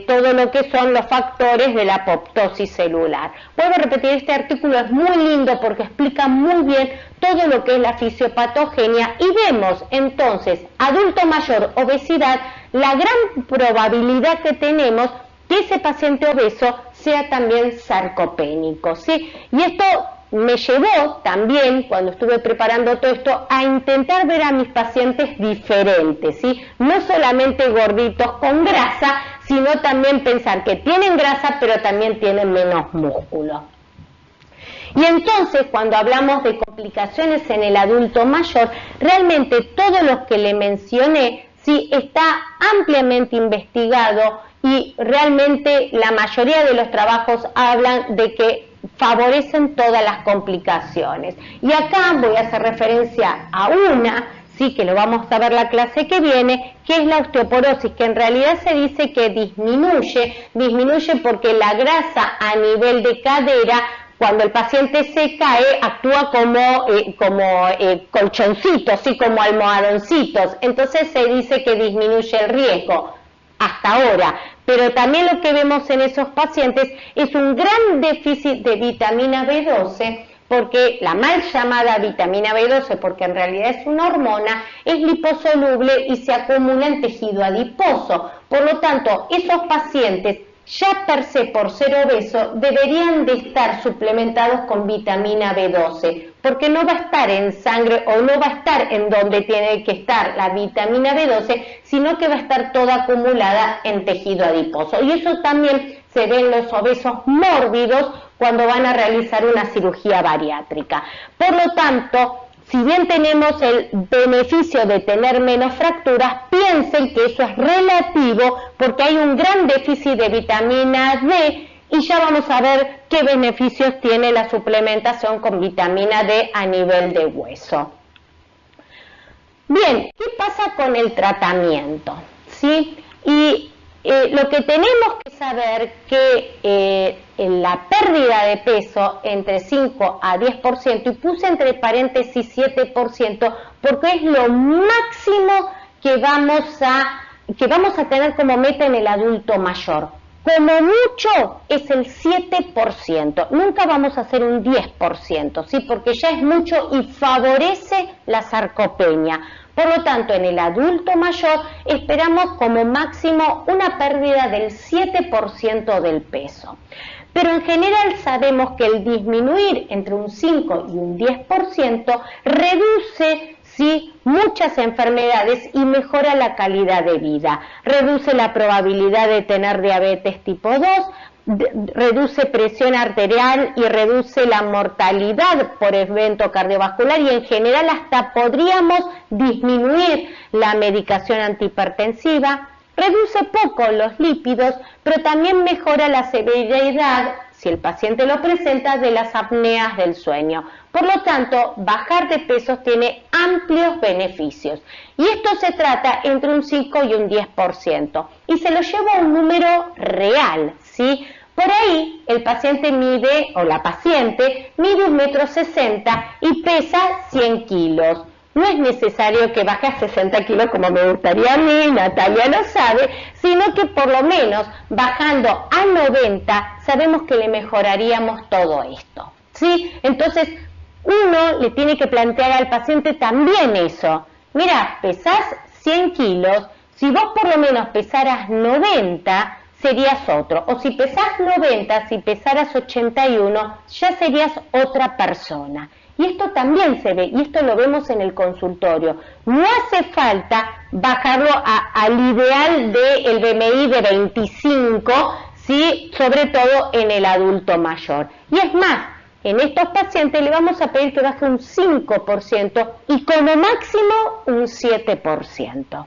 todo lo que son los factores de la apoptosis celular. Vuelvo a repetir, este artículo es muy lindo porque explica muy bien todo lo que es la fisiopatogenia y vemos entonces, adulto mayor, obesidad, la gran probabilidad que tenemos que ese paciente obeso sea también sarcopénico, ¿sí? Y esto me llevó también, cuando estuve preparando todo esto, a intentar ver a mis pacientes diferentes, ¿sí? No solamente gorditos con grasa, sino también pensar que tienen grasa, pero también tienen menos músculo. Y entonces, cuando hablamos de complicaciones en el adulto mayor, realmente todo lo que le mencioné, sí, está ampliamente investigado y realmente la mayoría de los trabajos hablan de que favorecen todas las complicaciones. Y acá voy a hacer referencia a una, sí, que lo vamos a ver la clase que viene, que es la osteoporosis, que en realidad se dice que disminuye porque la grasa a nivel de cadera, cuando el paciente se cae, actúa como colchoncitos, ¿sí? Como almohadoncitos. Entonces se dice que disminuye el riesgo hasta ahora. Pero también lo que vemos en esos pacientes es un gran déficit de vitamina B12, porque la mal llamada vitamina B12, porque en realidad es una hormona, es liposoluble y se acumula en tejido adiposo. Por lo tanto, esos pacientes ya per se, por ser obeso, deberían de estar suplementados con vitamina B12, porque no va a estar en sangre o no va a estar en donde tiene que estar la vitamina B12, sino que va a estar toda acumulada en tejido adiposo. Y eso también se ve en los obesos mórbidos cuando van a realizar una cirugía bariátrica. Por lo tanto, si bien tenemos el beneficio de tener menos fracturas, piensen que eso es relativo porque hay un gran déficit de vitamina D y ya vamos a ver qué beneficios tiene la suplementación con vitamina D a nivel de hueso. Bien, ¿qué pasa con el tratamiento? ¿Sí? Y lo que tenemos que saber que en la pérdida de peso entre 5 a 10%, y puse entre paréntesis 7%, porque es lo máximo que vamos a tener como meta en el adulto mayor. Como mucho es el 7%, nunca vamos a hacer un 10%, ¿sí? Porque ya es mucho y favorece la sarcopenia. Por lo tanto, en el adulto mayor esperamos como máximo una pérdida del 7% del peso. Pero en general sabemos que el disminuir entre un 5 y un 10% reduce, ¿sí?, muchas enfermedades y mejora la calidad de vida. Reduce la probabilidad de tener diabetes tipo 2, reduce presión arterial y reduce la mortalidad por evento cardiovascular y en general hasta podríamos disminuir la medicación antihipertensiva. Reduce poco los lípidos, pero también mejora la severidad, si el paciente lo presenta, de las apneas del sueño. Por lo tanto, bajar de peso tiene amplios beneficios. Y esto se trata entre un 5 y un 10%. Y se lo llevo a un número real, ¿sí? Por ahí el paciente mide, o la paciente, mide 1,60 m y pesa 100 kilos. No es necesario que baje a 60 kilos como me gustaría a mí, Natalia lo sabe, sino que por lo menos bajando a 90 sabemos que le mejoraríamos todo esto, ¿sí? Entonces uno le tiene que plantear al paciente también eso. Mira, pesás 100 kilos, si vos por lo menos pesaras 90, serías otro. O si pesás 90, si pesaras 81, ya serías otra persona. Y esto también se ve, y esto lo vemos en el consultorio. No hace falta bajarlo al ideal del BMI de 25, ¿sí? Sobre todo en el adulto mayor. Y es más, en estos pacientes le vamos a pedir que baje un 5% y como máximo un 7%.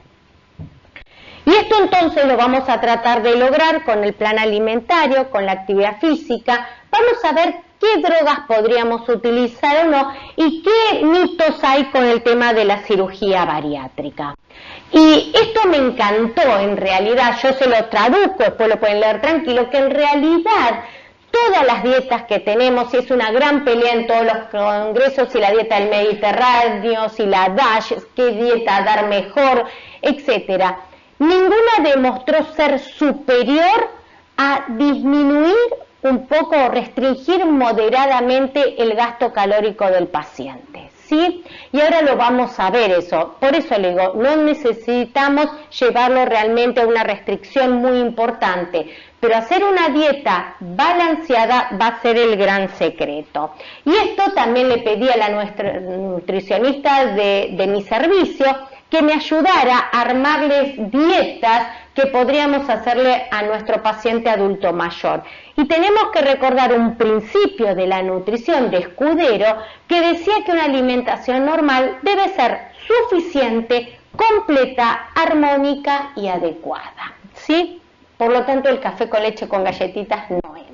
Y esto entonces lo vamos a tratar de lograr con el plan alimentario, con la actividad física. Vamos a ver qué drogas podríamos utilizar o no y qué mitos hay con el tema de la cirugía bariátrica. Y esto me encantó en realidad, yo se lo traduzco, después lo pueden leer tranquilo, que en realidad todas las dietas que tenemos, y es una gran pelea en todos los congresos, si la dieta del Mediterráneo, si la DASH, qué dieta dar mejor, etcétera, ninguna demostró ser superior a disminuir un poco o restringir moderadamente el gasto calórico del paciente, ¿sí? Y ahora lo vamos a ver eso, por eso le digo, no necesitamos llevarlo realmente a una restricción muy importante, pero hacer una dieta balanceada va a ser el gran secreto. Y esto también le pedí a la nutricionista de mi servicio, que me ayudara a armarles dietas que podríamos hacerle a nuestro paciente adulto mayor. Y tenemos que recordar un principio de la nutrición de Escudero que decía que una alimentación normal debe ser suficiente, completa, armónica y adecuada, ¿sí? Por lo tanto, el café con leche con galletitas no entra.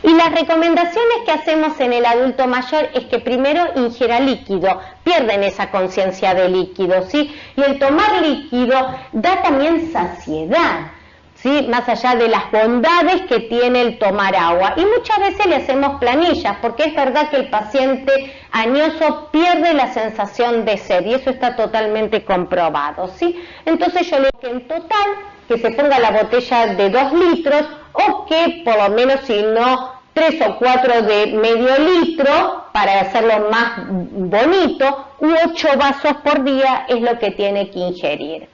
Y las recomendaciones que hacemos en el adulto mayor es que primero ingiera líquido, pierden esa conciencia de líquido, ¿sí? Y el tomar líquido da también saciedad, ¿sí? Más allá de las bondades que tiene el tomar agua. Y muchas veces le hacemos planillas, porque es verdad que el paciente añoso pierde la sensación de sed, y eso está totalmente comprobado, ¿sí? Entonces yo le digo que en total, que se ponga la botella de 2 litros, o que por lo menos si no 3 o 4 de medio litro para hacerlo más bonito, u 8 vasos por día es lo que tiene que ingerir.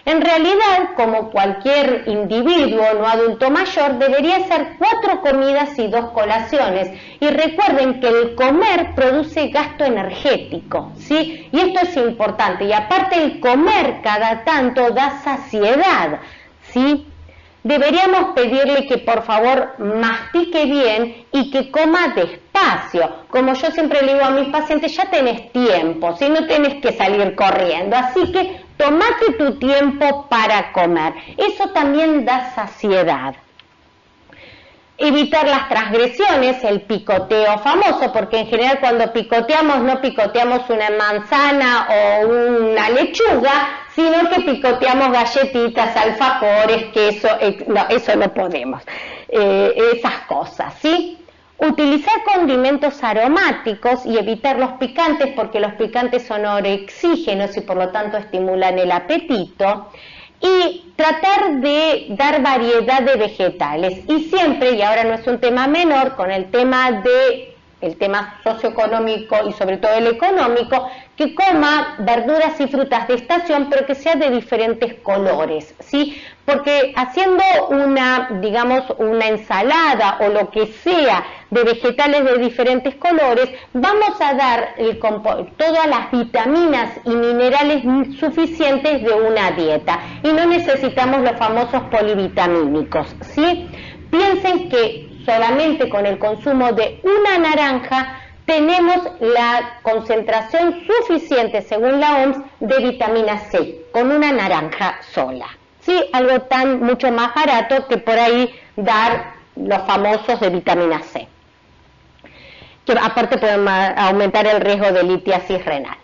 En realidad, como cualquier individuo no adulto mayor, debería ser 4 comidas y 2 colaciones. Y recuerden que el comer produce gasto energético, ¿sí? Y esto es importante. Y aparte el comer cada tanto da saciedad, ¿sí? Deberíamos pedirle que por favor mastique bien y que coma despacio. Como yo siempre le digo a mis pacientes, ya tenés tiempo, ¿sí? No tenés que salir corriendo, así que tomate tu tiempo para comer. Eso también da saciedad. Evitar las transgresiones, el picoteo famoso, porque en general cuando picoteamos no picoteamos una manzana o una lechuga, sino que picoteamos galletitas, alfajores, queso, no, eso no podemos, esas cosas, ¿sí? Utilizar condimentos aromáticos y evitar los picantes, porque los picantes son orexígenos y por lo tanto estimulan el apetito. Y tratar de dar variedad de vegetales. Y siempre, y ahora no es un tema menor, con el tema socioeconómico y sobre todo el económico, que coma verduras y frutas de estación, pero que sea de diferentes colores, ¿sí? Porque haciendo una ensalada o lo que sea de vegetales de diferentes colores, vamos a dar todas las vitaminas y minerales suficientes de una dieta. Y no necesitamos los famosos polivitamínicos, ¿sí? Piensen que solamente con el consumo de una naranja tenemos la concentración suficiente, según la OMS, de vitamina C, con una naranja sola. Sí, algo mucho más barato que por ahí dar los famosos de vitamina C, que aparte pueden aumentar el riesgo de litiasis renal.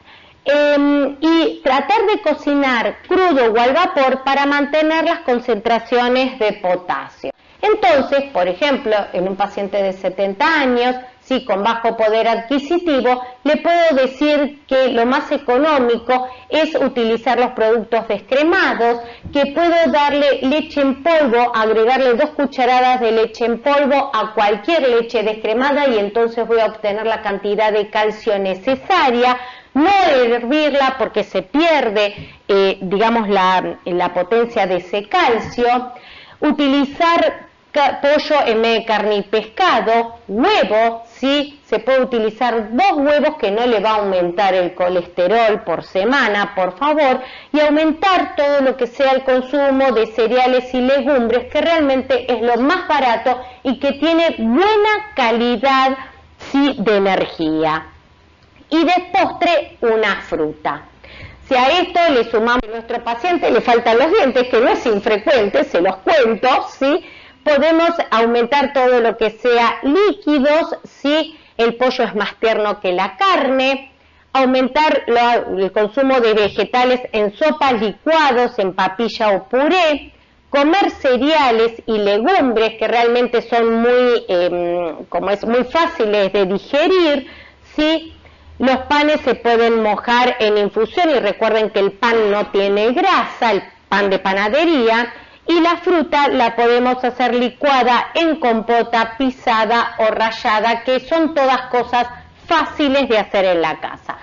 Y tratar de cocinar crudo o al vapor para mantener las concentraciones de potasio. Entonces, por ejemplo, en un paciente de 70 años, sí, con bajo poder adquisitivo, le puedo decir que lo más económico es utilizar los productos descremados, que puedo darle leche en polvo, agregarle 2 cucharadas de leche en polvo a cualquier leche descremada y entonces voy a obtener la cantidad de calcio necesaria. No hervirla porque se pierde, digamos, la potencia de ese calcio. Utilizar pollo en vez de carne y pescado, huevo, ¿sí? Se puede utilizar 2 huevos que no le va a aumentar el colesterol por semana, por favor, y aumentar todo lo que sea el consumo de cereales y legumbres, que realmente es lo más barato y que tiene buena calidad, sí, de energía. Y de postre, una fruta. Si a esto le sumamos a nuestro paciente, le faltan los dientes, que no es infrecuente, se los cuento, ¿sí? Podemos aumentar todo lo que sea líquidos, ¿sí? El pollo es más tierno que la carne, aumentar el consumo de vegetales en sopas, licuados, en papilla o puré, comer cereales y legumbres que realmente son muy fáciles de digerir, ¿sí? Los panes se pueden mojar en infusión y recuerden que el pan no tiene grasa, el pan de panadería, y la fruta la podemos hacer licuada en compota, pisada o rallada, que son todas cosas fáciles de hacer en la casa.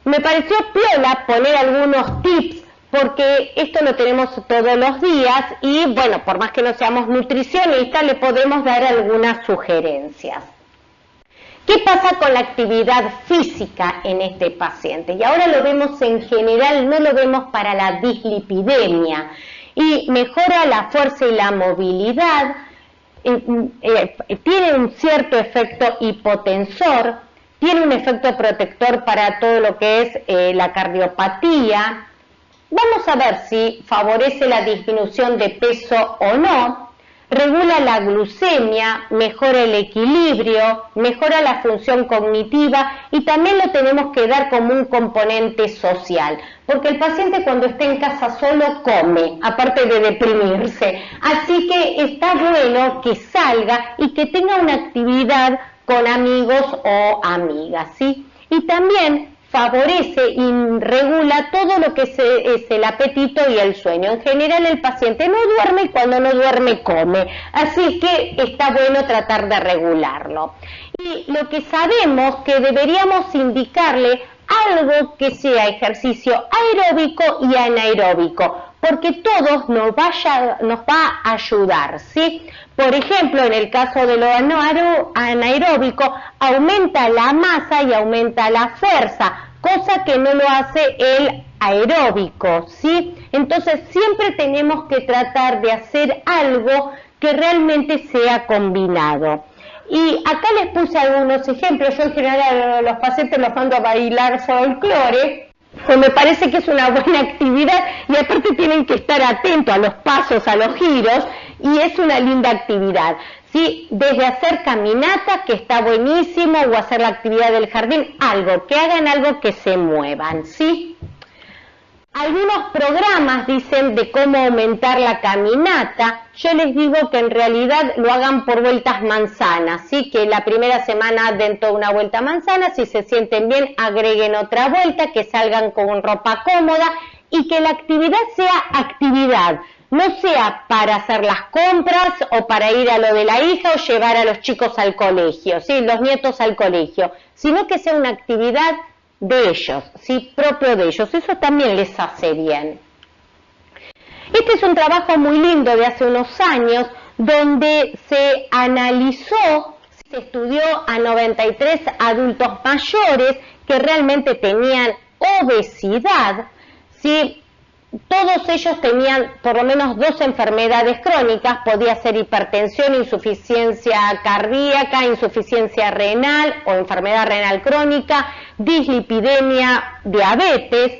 Me pareció piola poner algunos tips porque esto lo tenemos todos los días y bueno, por más que no seamos nutricionistas, le podemos dar algunas sugerencias. ¿Qué pasa con la actividad física en este paciente? Y ahora lo vemos en general, no lo vemos para la dislipidemia. Y mejora la fuerza y la movilidad, tiene un cierto efecto hipotensor, tiene un efecto protector para todo lo que es la cardiopatía. Vamos a ver si favorece la disminución de peso o no. Regula la glucemia, mejora el equilibrio, mejora la función cognitiva y también lo tenemos que dar como un componente social, porque el paciente cuando está en casa solo come, aparte de deprimirse, así que está bueno que salga y que tenga una actividad con amigos o amigas, ¿sí? Y también favorece y regula todo lo que es el apetito y el sueño. En general el paciente no duerme y cuando no duerme come, así que está bueno tratar de regularlo. Y lo que sabemos que deberíamos indicarle algo que sea ejercicio aeróbico y anaeróbico, porque todos nos va a ayudar, ¿sí? Por ejemplo, en el caso de lo anaeróbico, aumenta la masa y aumenta la fuerza, cosa que no lo hace el aeróbico, ¿sí? Entonces, siempre tenemos que tratar de hacer algo que realmente sea combinado. Y acá les puse algunos ejemplos. Yo en general a los pacientes los mando a bailar folclore, pues me parece que es una buena actividad y aparte tienen que estar atentos a los pasos, a los giros, y es una linda actividad, ¿sí? Desde hacer caminata, que está buenísimo, o hacer la actividad del jardín, que hagan algo que se muevan, ¿sí? Algunos programas dicen de cómo aumentar la caminata. Yo les digo que en realidad lo hagan por vueltas manzanas, ¿sí? Que la primera semana den toda una vuelta manzana, si se sienten bien agreguen otra vuelta, que salgan con ropa cómoda y que la actividad sea actividad, no sea para hacer las compras o para ir a lo de la hija o llevar a los chicos al colegio, ¿sí? Los nietos al colegio, sino que sea una actividad de ellos, ¿sí? Propio de ellos, eso también les hace bien. Este es un trabajo muy lindo de hace unos años donde se analizó, se estudió a 93 adultos mayores que realmente tenían obesidad, ¿sí? Todos ellos tenían por lo menos 2 enfermedades crónicas, podía ser hipertensión, insuficiencia cardíaca, insuficiencia renal o enfermedad renal crónica, dislipidemia, diabetes.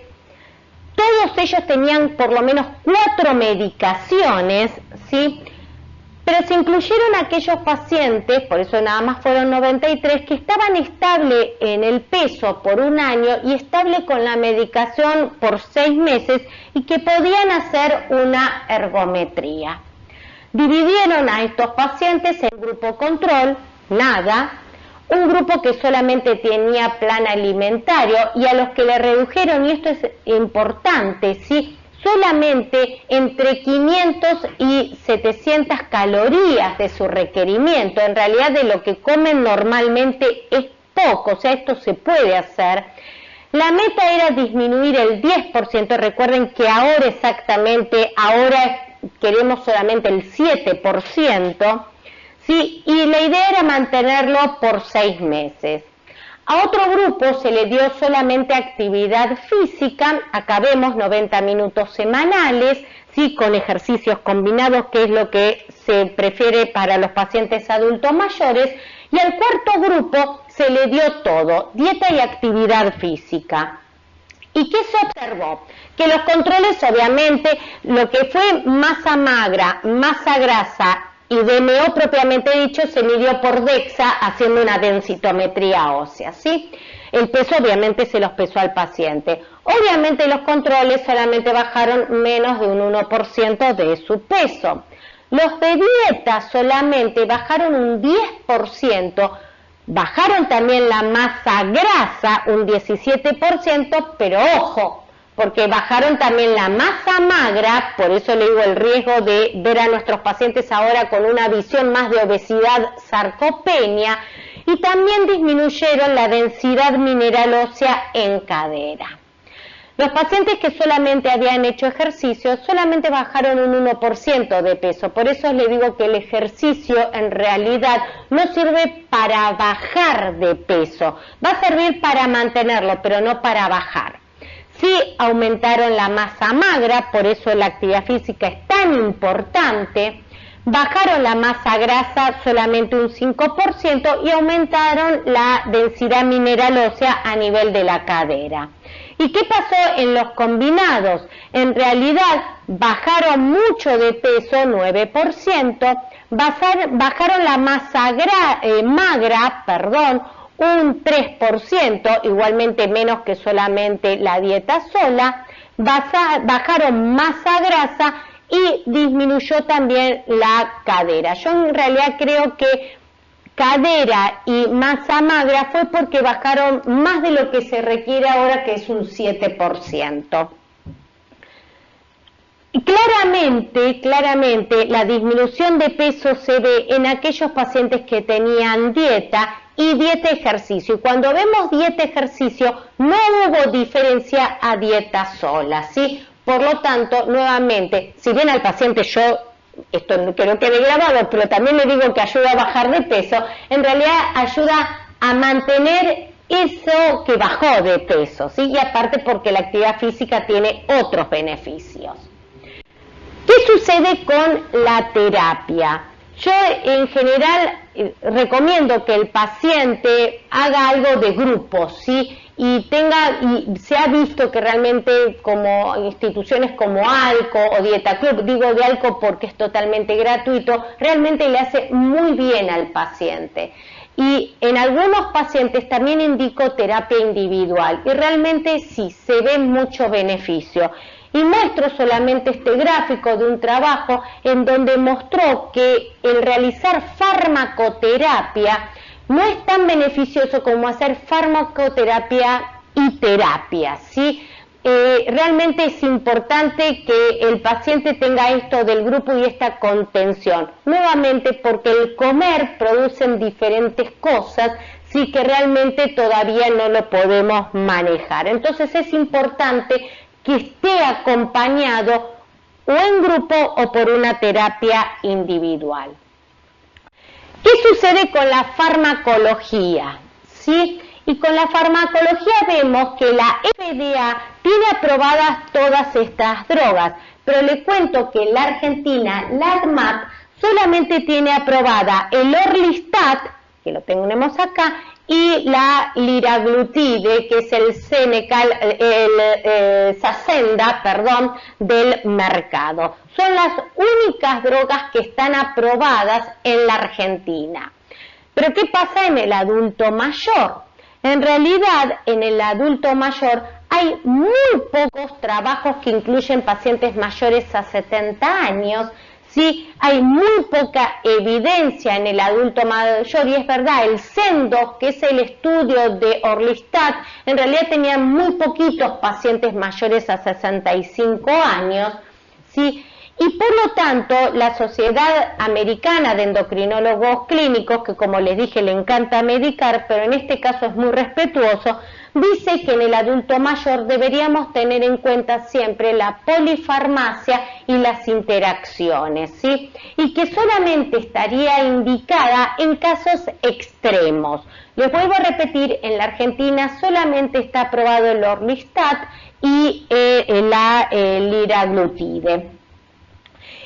Todos ellos tenían por lo menos 4 medicaciones, ¿sí? Pero se incluyeron aquellos pacientes, por eso nada más fueron 93, que estaban estable en el peso por 1 año y estable con la medicación por 6 meses y que podían hacer una ergometría. Dividieron a estos pacientes en grupo control, nada, un grupo que solamente tenía plan alimentario y a los que le redujeron, y esto es importante, ¿sí?, solamente entre 500 y 700 calorías de su requerimiento. En realidad de lo que comen normalmente es poco, o sea, esto se puede hacer. La meta era disminuir el 10%, recuerden que ahora queremos solamente el 7%, ¿sí? Y la idea era mantenerlo por 6 meses. A otro grupo se le dio solamente actividad física, acá vemos 90 minutos semanales, ¿sí?, con ejercicios combinados, que es lo que se prefiere para los pacientes adultos mayores, y al cuarto grupo se le dio todo, dieta y actividad física. ¿Y qué se observó? Que los controles, obviamente, lo que fue masa magra, masa grasa y DMO propiamente dicho, se midió por DEXA haciendo una densitometría ósea, ¿sí? El peso obviamente se los pesó al paciente. Obviamente los controles solamente bajaron menos de un 1% de su peso. Los de dieta solamente bajaron un 10%, bajaron también la masa grasa un 17%, pero ojo, porque bajaron también la masa magra, por eso le digo el riesgo de ver a nuestros pacientes ahora con una visión más de obesidad sarcopenia, y también disminuyeron la densidad mineral ósea en cadera. Los pacientes que solamente habían hecho ejercicio solamente bajaron un 1% de peso, por eso les digo que el ejercicio en realidad no sirve para bajar de peso, va a servir para mantenerlo, pero no para bajar. Sí aumentaron la masa magra, por eso la actividad física es tan importante, bajaron la masa grasa solamente un 5% y aumentaron la densidad mineral ósea a nivel de la cadera. ¿Y qué pasó en los combinados? En realidad bajaron mucho de peso, 9%, bajaron la masa magra, un 3%, igualmente menos que solamente la dieta sola, bajaron masa grasa y disminuyó también la cadera. Yo en realidad creo que cadera y masa magra fue porque bajaron más de lo que se requiere ahora, que es un 7%. Y claramente la disminución de peso se ve en aquellos pacientes que tenían dieta y dieta-ejercicio. Y cuando vemos dieta-ejercicio, no hubo diferencia a dieta sola, ¿sí? Por lo tanto, nuevamente, si bien al paciente esto que no quede grabado, pero también le digo que ayuda a bajar de peso, en realidad ayuda a mantener eso que bajó de peso, ¿sí? Y aparte porque la actividad física tiene otros beneficios. ¿Qué sucede con la terapia? Yo en general recomiendo que el paciente haga algo de grupo, ¿sí? Y se ha visto que realmente como instituciones como ALCO o Dieta Club, digo de ALCO porque es totalmente gratuito, realmente le hace muy bien al paciente. Y en algunos pacientes también indico terapia individual y realmente sí, se ve mucho beneficio. Y muestro solamente este gráfico de un trabajo en donde mostró que el realizar farmacoterapia no es tan beneficioso como hacer farmacoterapia y terapia, ¿sí? Realmente es importante que el paciente tenga esto del grupo y esta contención. Nuevamente porque el comer produce diferentes cosas, sí, que realmente todavía no lo podemos manejar. Entonces es importante que esté acompañado o en grupo o por una terapia individual. ¿Qué sucede con la farmacología? ¿Sí? Y con la farmacología vemos que la FDA tiene aprobadas todas estas drogas, pero le cuento que en la Argentina, la ARMAT solamente tiene aprobada el Orlistat, que lo tenemos acá, y la liraglutide, que es el Saxenda, del mercado. Son las únicas drogas que están aprobadas en la Argentina. Pero ¿qué pasa en el adulto mayor? En realidad, en el adulto mayor hay muy pocos trabajos que incluyen pacientes mayores a 70 años, ¿sí? ¿sí? Hay muy poca evidencia en el adulto mayor y es verdad, el CEN2, que es el estudio de Orlistat, en realidad tenía muy poquitos pacientes mayores a 65 años, ¿sí? Y por lo tanto, la Sociedad Americana de Endocrinólogos Clínicos, que como les dije le encanta medicar, pero en este caso es muy respetuoso, dice que en el adulto mayor deberíamos tener en cuenta siempre la polifarmacia y las interacciones, ¿sí? Y que solamente estaría indicada en casos extremos. Les vuelvo a repetir, en la Argentina solamente está aprobado el Orlistat y la liraglutide.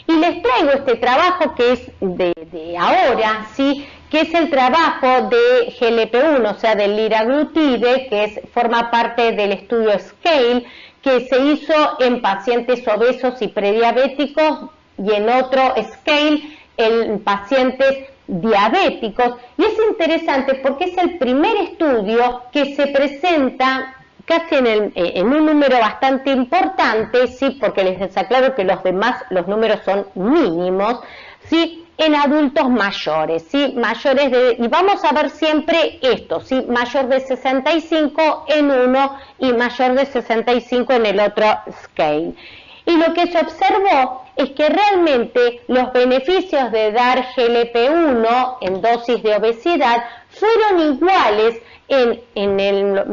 Y les traigo este trabajo que es de ahora, ¿sí? Que es el trabajo de GLP-1, o sea, del liraglutide, que forma parte del estudio SCALE, que se hizo en pacientes obesos y prediabéticos, y en otro SCALE en pacientes diabéticos. Y es interesante porque es el primer estudio que se presenta casi en un número bastante importante, ¿sí? Porque les aclaro que los demás, los números son mínimos, ¿sí? En adultos mayores, ¿sí? Y vamos a ver siempre esto, ¿sí? Mayor de 65 en uno y mayor de 65 en el otro scale. Y lo que se observó es que realmente los beneficios de dar GLP-1 en dosis de obesidad fueron iguales en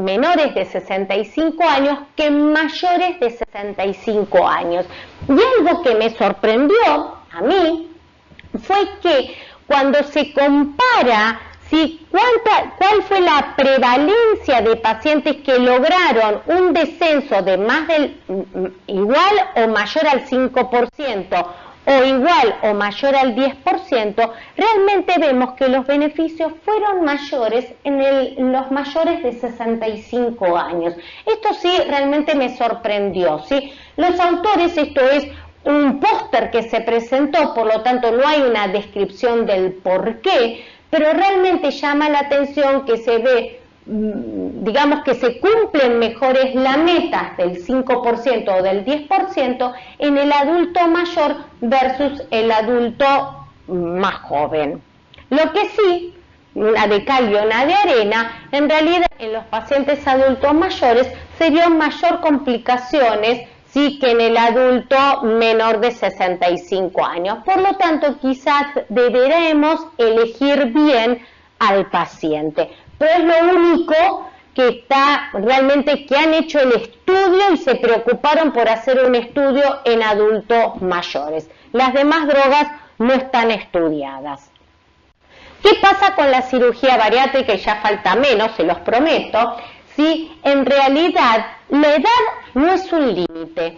menores de 65 años que en mayores de 65 años. Y algo que me sorprendió a mí fue que cuando se compara, ¿sí? ¿Cuál fue la prevalencia de pacientes que lograron un descenso de más del igual o mayor al 5%, o igual o mayor al 10%, realmente vemos que los beneficios fueron mayores en los mayores de 65 años. Esto sí realmente me sorprendió, ¿sí? Los autores, esto es un póster que se presentó, por lo tanto no hay una descripción del por qué, pero realmente llama la atención que se ve, digamos que se cumplen mejores las metas del 5% o del 10% en el adulto mayor versus el adulto más joven. Lo que sí, una de cal y una de arena, en realidad en los pacientes adultos mayores se vio mayor complicaciones, sí, que en el adulto menor de 65 años. Por lo tanto, quizás deberemos elegir bien al paciente. Pero es lo único que está realmente que han hecho el estudio y se preocuparon por hacer un estudio en adultos mayores. Las demás drogas no están estudiadas. ¿Qué pasa con la cirugía bariátrica? Ya falta menos, se los prometo. ¿Sí? En realidad, la edad no es un límite.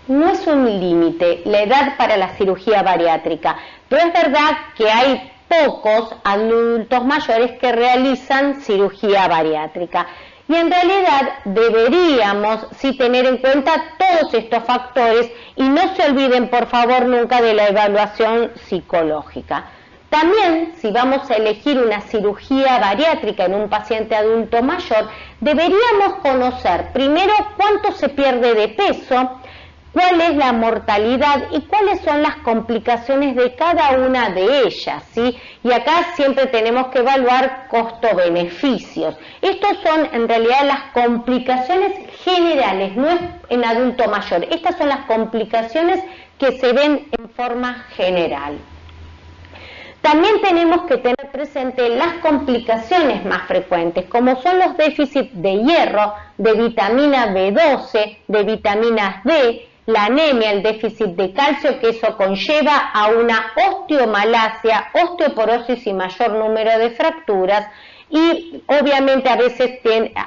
No es un límite la edad para la cirugía bariátrica. Pero es verdad que hay pocos adultos mayores que realizan cirugía bariátrica. Y en realidad deberíamos sí tener en cuenta todos estos factores y no se olviden por favor nunca de la evaluación psicológica. También, si vamos a elegir una cirugía bariátrica en un paciente adulto mayor, deberíamos conocer primero cuánto se pierde de peso, cuál es la mortalidad y cuáles son las complicaciones de cada una de ellas, ¿sí? Y acá siempre tenemos que evaluar costo-beneficios. Estos son en realidad las complicaciones generales, no es en adulto mayor. Estas son las complicaciones que se ven en forma general. También tenemos que tener presente las complicaciones más frecuentes, como son los déficits de hierro, de vitamina B12, de vitaminas D, la anemia, el déficit de calcio, que eso conlleva a una osteomalacia, osteoporosis y mayor número de fracturas. Y obviamente a veces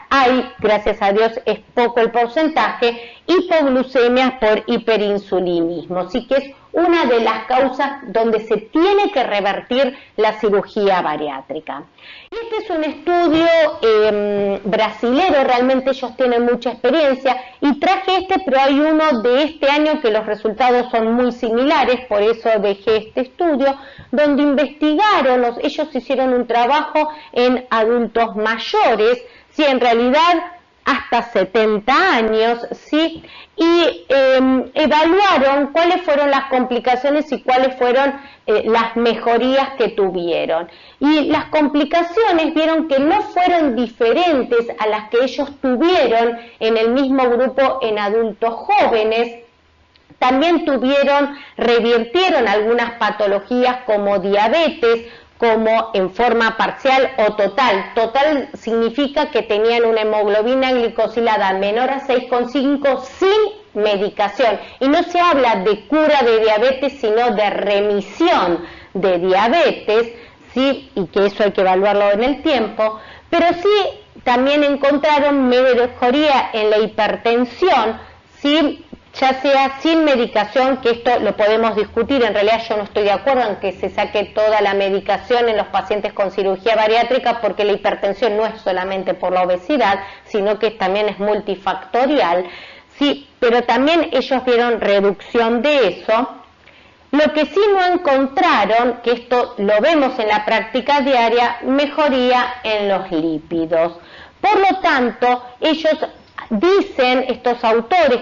hay, gracias a Dios es poco el porcentaje, hipoglucemia por hiperinsulinismo. Así que es una de las causas donde se tiene que revertir la cirugía bariátrica. Este es un estudio brasilero, realmente ellos tienen mucha experiencia y traje este, pero hay uno de este año que los resultados son muy similares, por eso dejé este estudio, donde investigaron, ellos hicieron un trabajo en adultos mayores, si en realidad hasta 70 años, ¿sí? Y evaluaron cuáles fueron las complicaciones y cuáles fueron las mejorías que tuvieron. Y las complicaciones vieron que no fueron diferentes a las que ellos tuvieron en el mismo grupo en adultos jóvenes. También revirtieron algunas patologías como diabetes, como en forma parcial o total. Total significa que tenían una hemoglobina glicosilada menor a 6,5 sin medicación. Y no se habla de cura de diabetes, sino de remisión de diabetes, ¿sí? Y que eso hay que evaluarlo en el tiempo. Pero sí también encontraron mejoría en la hipertensión, ¿sí? Ya sea sin medicación, que esto lo podemos discutir, en realidad yo no estoy de acuerdo en que se saque toda la medicación en los pacientes con cirugía bariátrica, porque la hipertensión no es solamente por la obesidad, sino que también es multifactorial, sí, pero también ellos vieron reducción de eso. Lo que sí no encontraron, que esto lo vemos en la práctica diaria, mejoría en los lípidos. Por lo tanto, ellos dicen, estos autores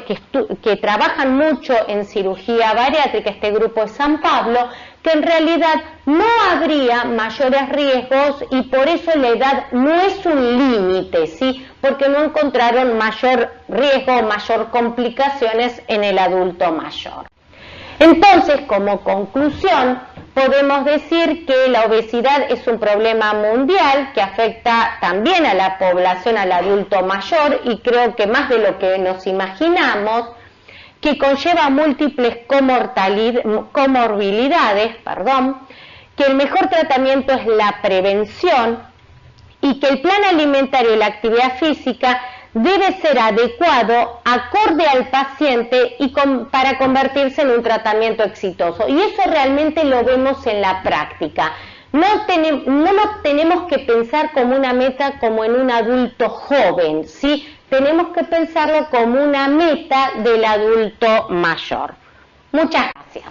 que trabajan mucho en cirugía bariátrica, este grupo de San Pablo, que en realidad no habría mayores riesgos y por eso la edad no es un límite, ¿sí? Porque no encontraron mayor riesgo o mayor complicaciones en el adulto mayor. Entonces, como conclusión, podemos decir que la obesidad es un problema mundial que afecta también a la población, al adulto mayor, y creo que más de lo que nos imaginamos, que conlleva múltiples comorbilidades, que el mejor tratamiento es la prevención y que el plan alimentario y la actividad física debe ser adecuado, acorde al paciente y para convertirse en un tratamiento exitoso. Y eso realmente lo vemos en la práctica. No lo tenemos que pensar como una meta como en un adulto joven, ¿sí? Tenemos que pensarlo como una meta del adulto mayor. Muchas gracias.